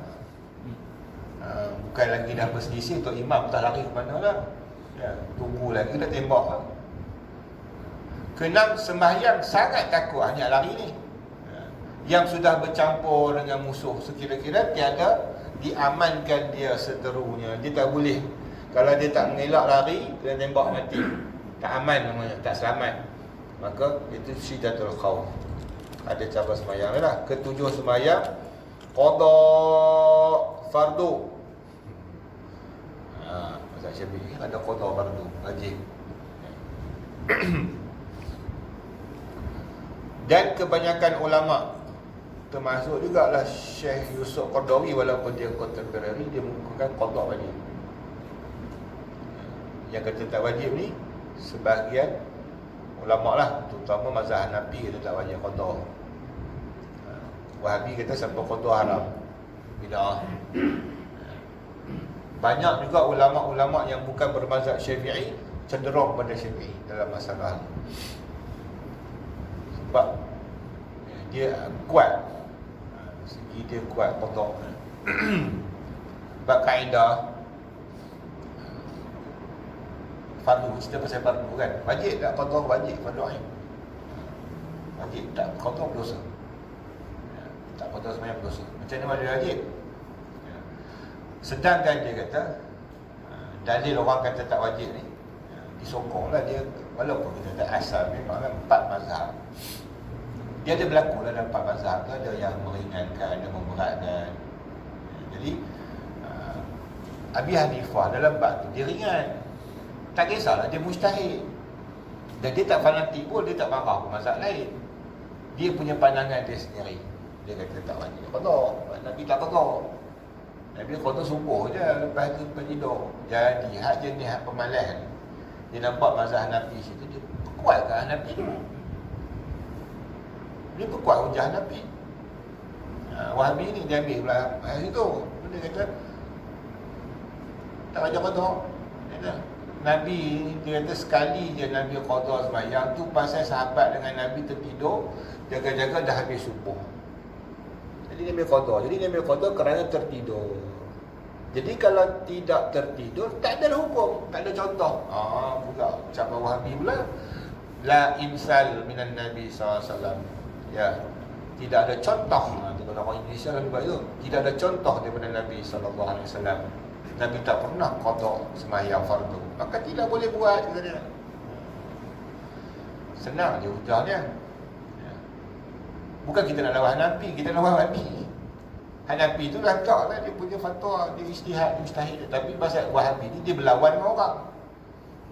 Bukan lagi dah berselisih, tu imam tak lari ke mana lah. Ya, tunggu lagi dah tembak lah. Keenam, sembahyang sangat takut hanya lari ni. Ya. Yang sudah bercampur dengan musuh, sekira-kira tiada diamankan dia seterunya. Dia tak boleh. Kalau dia tak mengelak lari, kena tembak mati. Tak aman namanya, tak selamat. Maka itu syiddatul khauf. Ada cara sembahyang lah. Ketujuh, sembahyang qada fardu. Mazhab Syafi'i ada qada fardu, wajib. Dan kebanyakan ulama, termasuk jugalah Syekh Yusuf Qardawi, walaupun dia contemporary, dia mengukuhkan qada wajib. Yang kata tak wajib ni sebahagian ulama lah, terutama mazhab Hanafi kata tak wajib qada. Wahabi kata sampai qada haram, bid'ah. Banyak juga ulama-ulama yang bukan bermazhab Syafi'i cenderung pada Syafi'i dalam masalah ni. Sebab dia kuat, segi dia kuat qada. Sebab kaedah fardu, cerita pasal fardu kan. Wajib tak qada? Wajib, fardu ain. Wajib tak qada berdosa. Tak qada sembahyang berdosa. Macam mana dia wajib? Sedangkan dia kata dalil orang kata tak wajib ni disokonglah dia, walaupun kita tak asal memang 4 mazhab. Dia ada berlaku lah dalam 4 mazhab tu, ada yang meringankan, ada memberatkan. Jadi Abi Hanifah dalam bab tu dia ringan. Tak kisahlah dia mujtahid. Dan dia tak fanatik pun, dia tak marah pun mazhab lain. Dia punya pandangan dia sendiri. Dia kata tak wajib qada. Nabi tak qada. Nabi qada subuh je, lepas tu tidur. Jadi hak jenis hak pemalas ni, dia nampak mazhab Hanafi situ, dia kuatkan Hanafi tu. Dia perkuat hujah Hanafi. Wahabi ni dia ambil pula situ. Dia kata tak wajib qada. Nabi dia kata sekali je Nabi qada sembahyang tu pasal sahabat dengan Nabi tertidur, jaga-jaga dah habis subuh. Jadi Nabi qada. Jadi Nabi qada kerana tertidur. Jadi kalau tidak tertidur tak ada hukum, tak ada contoh. Pula ucapan Wahabi pula la imsal minan Nabi SAW. Ya, tidak ada contoh. Itu kalau orang Indonesia lebih baik tu. Tidak ada contoh daripada Nabi SAW. Nabi tak pernah qada sembahyang fardu, maka tidak boleh buat, kata dia. Senang je hujahnya. Bukan kita nak lawan Hanafi, kita nak lawan Wahabi. Hanafi tu lantaklah dia punya fatwa, dia ijtihad, mujtahid. Tapi pasal Wahabi ni dia berlawan dengan orang.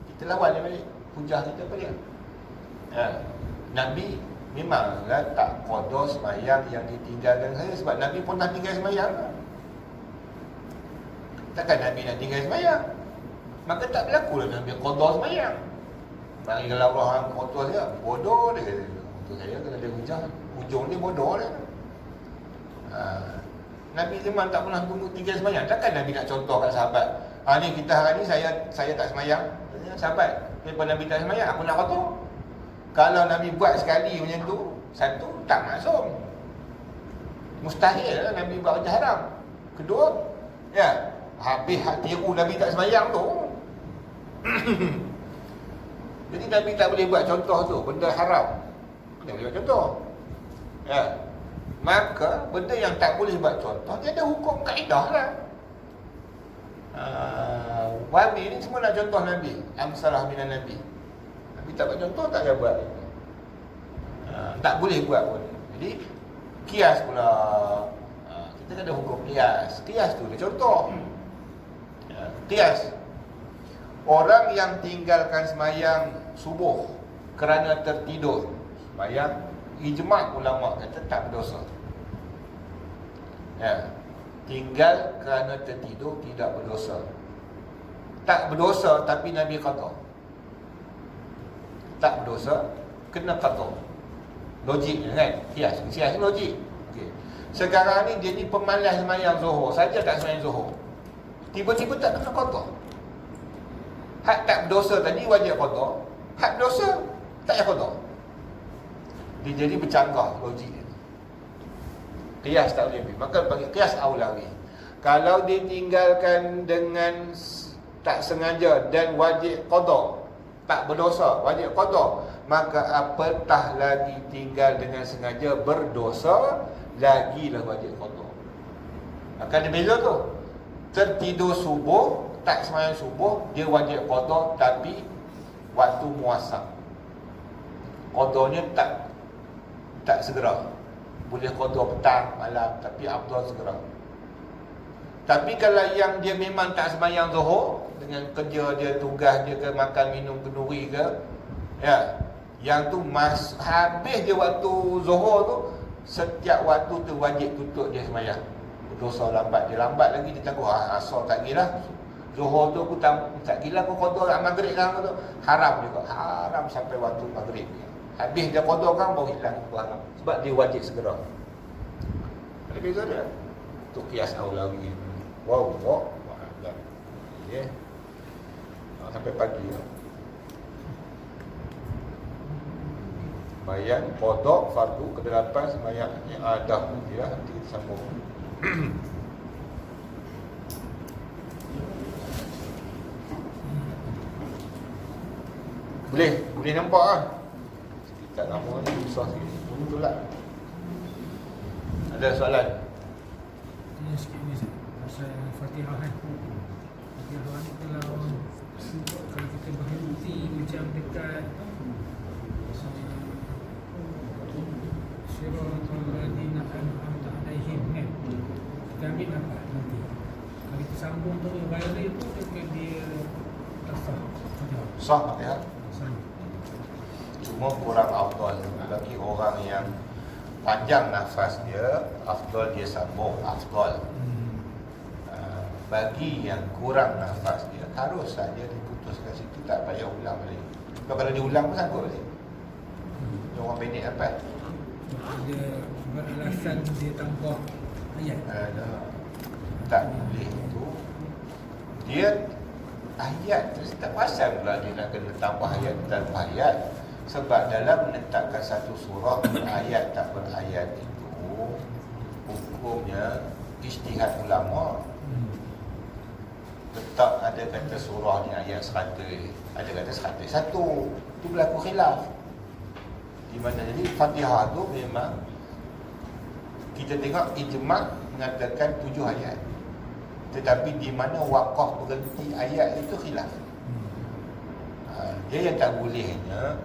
Kita lawan dia balik. Hujah kita apa dia? Nabi memanglah tak qada sembahyang yang ditinggalkan saya, sebab Nabi pernah tinggal sembahyang. Takkan Nabi nak tinggal sembahyang? Maka tak berlakulah Nabi qada sembahyang. Bagi kalau orang qada dia bodoh, dia kata untuk saya kena ada hujah. Ujung dia bodoh dia. Nabi memang tak pernah tunggu tinggal sembahyang. Takkan Nabi nak contoh kat sahabat, ni kita hari ni saya tak sembahyang. Sahabat, lepas Nabi tak sembahyang, aku nak qada. Kalau Nabi buat sekali macam tu, satu, tak maksum. Mustahil lah Nabi buat benda haram. Kedua, habis hak tiru Nabi tak sembahyang tu. Jadi Nabi tak boleh buat contoh tu, benda haram. Dia boleh buat contoh. Maka benda yang tak boleh buat contoh, dia ada hukum kaedah lah. Wahabi ni semua nak contoh Nabi, amsalah minan Nabi. Nabi tak buat contoh, tak payah buat. Tak boleh buat pun. Jadi kias pula, kita ada hukum kias. Kias tu dia contoh. Kias, orang yang tinggalkan sembahyang subuh kerana tertidur, sembahyang ijma' ulama kata tak berdosa. Tinggal kerana tertidur tidak berdosa. Tak berdosa tapi Nabi qada. Tak berdosa, kena qada. Logik kan? Kias ni logik. Okey. Sekarang ni dia ni pemalas sembahyang zuhur, saja tak sembahyang zuhur. Tiba-tiba tak kena qada. Hak tak berdosa tadi wajib qada. Hak berdosa tak payah qada. Dia jadi bercanggah logik ni. Qiyas tak boleh ambil. Maka bagi qiyas aulawi. Kalau ditinggalkan dengan tak sengaja dan wajib qada, tak berdosa, wajib qada, maka apatah lagi tinggal dengan sengaja berdosa, lagilah wajib qada. Maka ada beza tu. Tertidur subuh, tak sembahyang subuh, dia wajib qada tapi waktu muasab. Qadanya tak segera. Boleh qada petang, malam, tapi afdal segera. Tapi kalau yang dia memang tak sembahyang zuhur, dengan kerja dia, tugas dia ke, makan minum kenduri ke, yang tu habis dia waktu zuhur tu, setiap waktu tu wajib tutup dia sembahyang. Dosa lambat, dia lambat lagi dia takut asal tak gila. Zuhur tu aku tak gila, aku qada maghrib kan tu. Haram juga, haram sampai waktu maghrib. Habis dia qada kan baru hilang itu haram. Sebab dia wajib segera. Ada beza dia. Tu qiyas aulawi. Wow. Ya. Sampai pagi ya. Sembahyang qada fardu ke-8 sembahyang ada dia nanti sambung. boleh nampak lah. Kita nama ni susah sikit. Betul lah. Ada soalan? Tanya sikit ni pasal Fatihah kan. Fatihah ni kalau kita berhenti macam dekat Siratal ladzina an'amta 'alaihim kan. Kita ambil apa nanti? Kalau kita sambung tu viral tu dia tak sah. Sah Fatihah. Sah. Cuma kurang afdal bagi orang yang panjang nafas dia, afdal dia sambung, afdal. Bagi yang kurang nafas dia, harus saja diputuskan situ, tak payah ulang balik. Kalau diulang pun sanggup balik. Dia orang pendek dapat. Dia beralasan dia tambah ayat. Tak boleh tu. Dia ayat tu tak pasal pula dia nak kena tambah ayat tanpa ayat. Sebab dalam menetapkan satu surah berayat tak berayat itu hukumnya ijtihad ulama. Tetap ada kata surah ni ayat 100, ada kata 101. Itu berlaku khilaf. Di mana jadi Fatihah tu memang kita tengok ijma' mengatakan 7 ayat. Tetapi di mana waqaf berhenti ayat itu khilaf. Dia yang tak bolehnya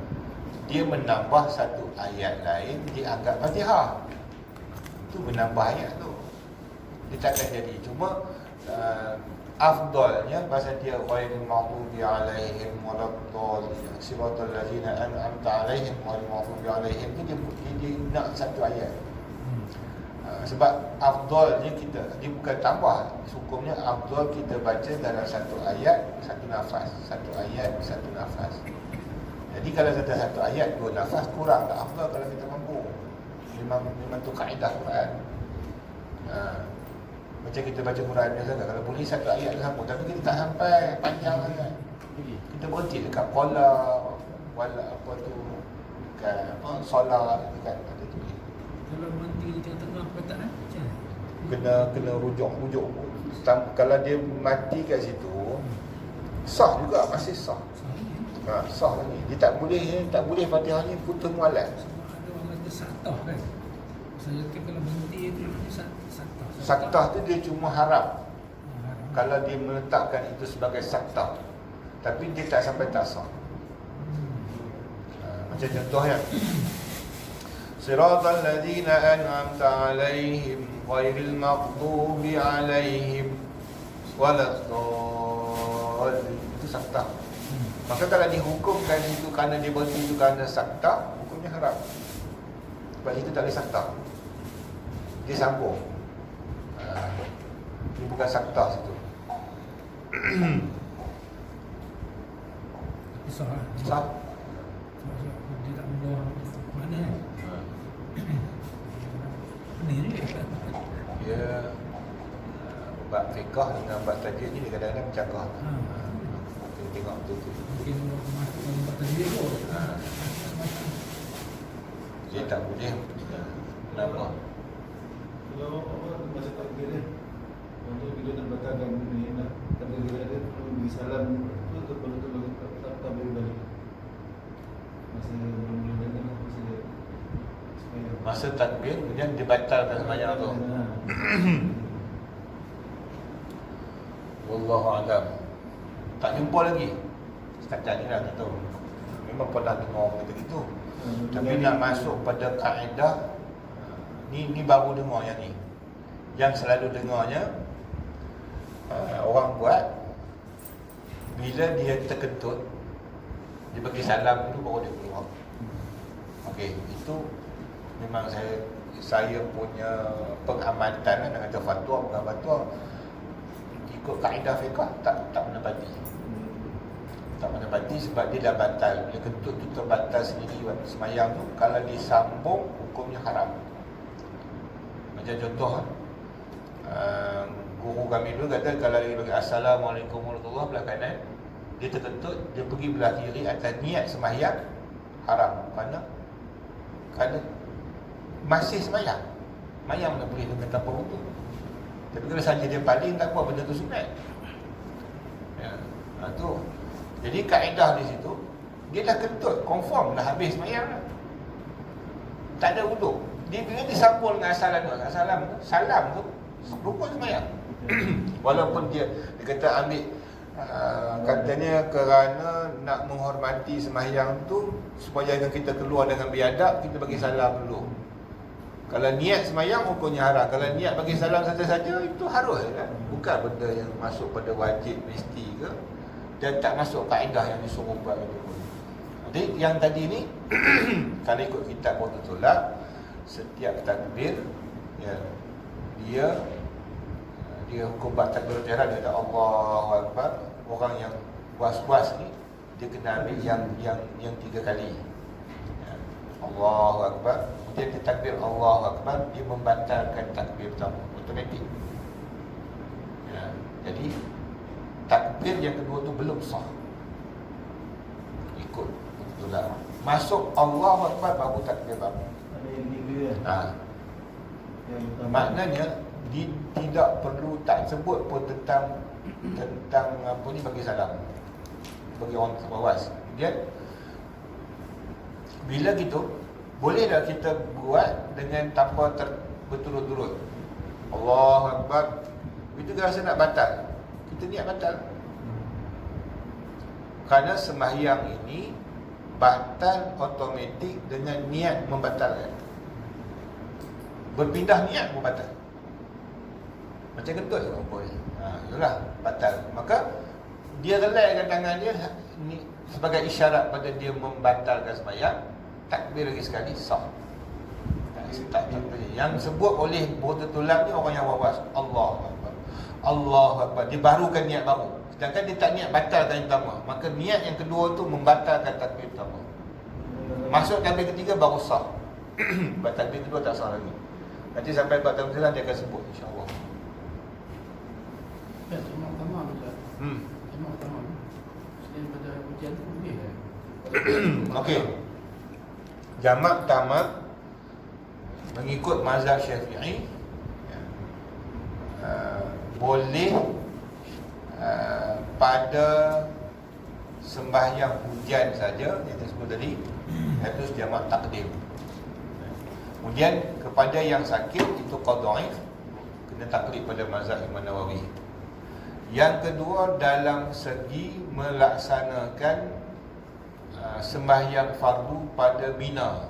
dia menambah satu ayat lain dianggap Fatihah. Itu menambah ayat tu. Dia takkan jadi. Cuma afdalnya pasal dia ghairil maghdubi alaihim waladdallin siratal ladzina an'amta alaihim ghairil maghdubi alaihim tu dia nak satu ayat. Sebab afdalnya kita, dia bukan tambah, hukumnya afdal kita baca dalam satu ayat satu nafas, satu ayat satu nafas. Jadi kalau ada satu ayat dua nafas kurang tak afdal kalau kita mampu. Memang tu kaedah Quran. Macam kita baca Quran biasa kan, kalau boleh satu ayat sambung, tapi kita tak sampai panjang sangat. Kita berhenti dekat qala wala apa tu, dekat apa solat dekat ada tu. Kalau berhenti di tengah-tengah perkataan macam Kena rujuk. Kalau dia mati kat situ sah juga, masih sah. Sah lagi. Dia tak boleh Fatihah ni putus mualat. sebab ada orang kata saktah kan. Saya kata kalau berhenti tu dia saktah. Saktah tu dia cuma harap. Kalau dia meletakkan itu sebagai saktah, tapi dia tak sampai tak sah. Macam contohnya Siratal ladzina an'amta 'alaihim ghairil maghdubi 'alaihim waladdallin. Itu saktah. Maka kalau dihukumkan itu kerana dia berhenti itu kerana saktah, hukumnya haram. Sebab itu tak boleh saktah. Dia sambung. Ini bukan saktah situ. Tapi sah. Sah. Dia tak membawa mana kan. Ni Dia bab fiqah dengan bab tajwid ni kadang-kadang bercakap. Kita tengok betul-betul. mungkin masuk dalam bab tajwid pun. Dia tak boleh menambah. Kalau apa baca takbir ni, untuk bila nak batalkan ni nak takbir dia perlu bagi salam tu perlu tak takbir balik. Masa belum dengar masa dia sembahyang. Masa takbir kemudian dibatalkan sembahyang tu. Wallahu a'lam. Tak jumpa lagi. Setakat ni lah tak tahu. Memang pernah dengar orang kata gitu. Tapi nak masuk pada kaedah ni baru dengar yang ni. Yang selalu dengarnya orang buat bila dia terkentut, dia bagi salam dulu baru dia keluar. Okey, itu memang saya punya pengamatan kan, nak kata fatwa bukan fatwa, ikut kaedah fiqh tak menepati. Tak menepati sebab dia dah batal. Bila kentut tu terbatal sendiri waktu semayang tu, kalau disambung hukumnya haram. Macam contoh guru kami dulu kata kalau dia bagi Assalamualaikum warahmatullahi belah kanan, dia terkentut, dia pergi belah kiri atas niat semayang, haram. Kerana masih semayang. Semayang mana boleh dengan tanpa wudu. Tapi kalau saja dia paling, tak apa, benda tu sunat. Ya, tu. Jadi kaedah di situ, dia dah kentut, confirm dah habis semayang dah. Tak ada wudu. Dia bila disambung dengan salam tu rukun semayang. Walaupun dia kata ambil katanya kerana nak menghormati sembahyang tu supaya kita keluar dengan biadab, kita bagi salam dulu. Kalau niat sembahyang hukumnya haram. Kalau niat bagi salam saja-saja itu harus kan. Bukan benda yang masuk pada wajib mesti ke, dan tak masuk kaedah yang disuruh buat itu. Jadi yang tadi ni kalau ikut kitab Mu'tazilah, setiap takbir ya, dia hukum bab takbiratul ihram, dia kata Allahu Akbar. Orang yang was-was ni dia kena ambil yang 3 kali ya. Allahu Akbar, kemudian dia takbir Allahu Akbar, dia membatalkan takbir pertama automatik ya. Jadi takbir yang kedua tu belum sah ikut betul lah. Masuk Allahu Akbar baru takbir baru. Ada yang 3 Ha. Maknanya tidak perlu, tak sebut pun tentang apa ni bagi salam bagi orang wawas. Kemudian bila gitu boleh tak kita buat dengan tanpa berturut-turut Allahu Akbar, itu rasa nak batal, kita niat batal. Kerana sembahyang ini batal automatik dengan niat membatalkan. Berpindah niat pun batal. Macam kentut je rumput ni. Itulah batal. Maka dia relaikan tangan dia ni sebagai isyarat pada dia membatalkan sembahyang. Takbir lagi sekali sah. Yang sebut oleh bertulang ni orang yang wawas. Allahu Akbar, Allahu Akbar, dia barukan niat baru. Sedangkan dia tak niat batalkan yang pertama. Maka niat yang kedua tu membatalkan takbir pertama. Masuk takbir ketiga baru sah. Takbir kedua tak sah lagi. Nanti sampai bab tamam dia akan sebut insya-Allah. Ya, cuma tamam juga. Cuma tamam. Selain pada ujian tu boleh kan? Okey. Jamak tamat mengikut mazhab Syafi'i boleh pada sembahyang hujan saja, yang tersebut tadi, iaitu jamak takdim. Kemudian kepada yang sakit itu qadha'if, kena taklid pada mazhab Imam Nawawi. Yang kedua, dalam segi melaksanakan sembahyang fardu pada Mina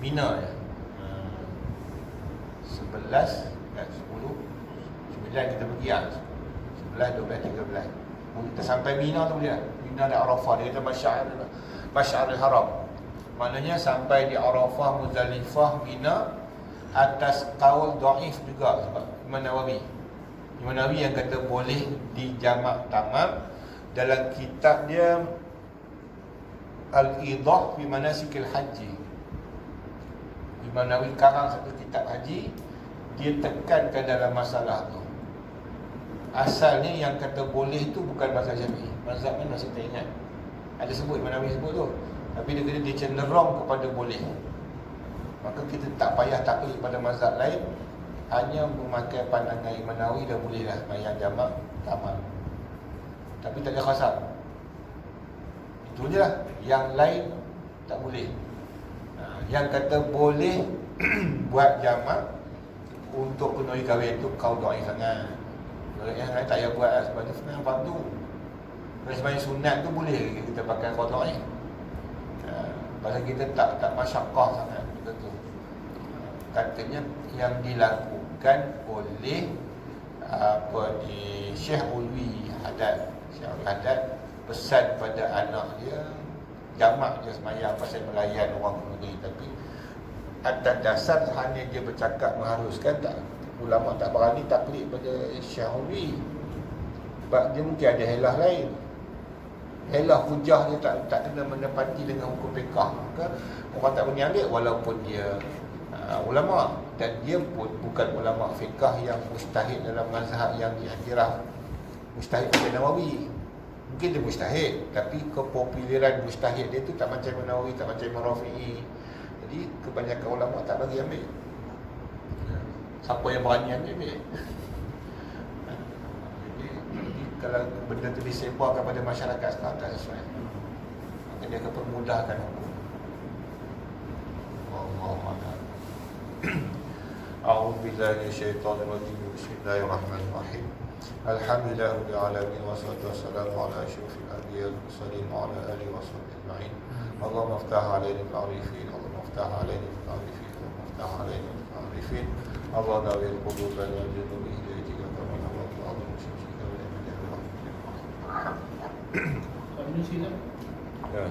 ya. 11 dan 10 9 kita pergi lah. 11, 12, 13 kita sampai Mina tu boleh lah. Mina dan Arafah, dia kata Masy'arul Haram. Maknanya sampai di Arafah, Muzdalifah, Mina atas qaul dhaif juga sebab Imam Nawawi yang kata boleh dijamak tamam dalam kitab dia Al-Idah fi Manasikil Haji. Imam Nawawi karang satu kitab haji, dia tekankan dalam masalah tu. Asalnya yang kata boleh tu bukan mazhab Syafi'i. Mazhab mana saya tak ingat. Ada sebut Imam Nawawi sebut tu. Tapi dia kata dia cenderung kepada boleh. Maka kita tak payah taklid pada mazhab lain, hanya memakai pandangan Imam Nawawi dah bolehlah sembahyang jamak tamam. Tapi tak ada khasab. Itu je lah. Yang lain tak boleh. Yang kata boleh buat jamak untuk penuhi kahwin tu kau dhaif sangat. Yang lain tak payah buat lah, sebab dia sembahyang fardu. Kalau sembahyang sunat tu boleh kita pakai kau dhaif. Pasal kita tak masyaqqah sangat benda tu. Katanya yang dilakukan oleh Syekh Ulwi Haddad. Syekh Ulwi Haddad pesan pada anak dia jamak je sembahyang pasal melayan orang menuri, tapi atas dasar hanya dia bercakap mengharuskan, tak, ulama tak berani taklid pada Syekh Ulwi sebab dia mungkin ada helah lain. Helah hujah dia tak kena menepati dengan hukum fiqah, maka orang tak boleh ambil walaupun dia ulama, dan dia pun bukan ulama fiqah yang mujtahid dalam mazhab yang diiktiraf mujtahid oleh Nawawi. Mungkin dia mujtahid, tapi kepopuleran mujtahid dia tu tak macam Nawawi, tak macam Imam Rafi'i. Jadi kebanyakan ulama tak bagi ambil. Siapa yang berani ambil? Jadi kalau benda tu disebarkan pada masyarakat sekarang tak sesuai. Dia akan permudahkan hukum. Wallahu a'lam. A'udzu billahi minasyaitonir rajim. Bismillahirrahmanirrahim. Alhamdulillah rabbil alamin wassalatu wassalamu ala asyrofil anbiya'i wal mursalin wa ala alihi washabbihi ajma'in. Allahumma iftah 'alaina bil arifin, Allahumma iftah 'alaina bil arifin, Allahumma iftah 'alaina bil arifin. Allah nawwir qulubana wa jannibna hidayatika kama nawwarta 'ala musyrikina wa la ilaha illa anta. Kalau ni silap Ya.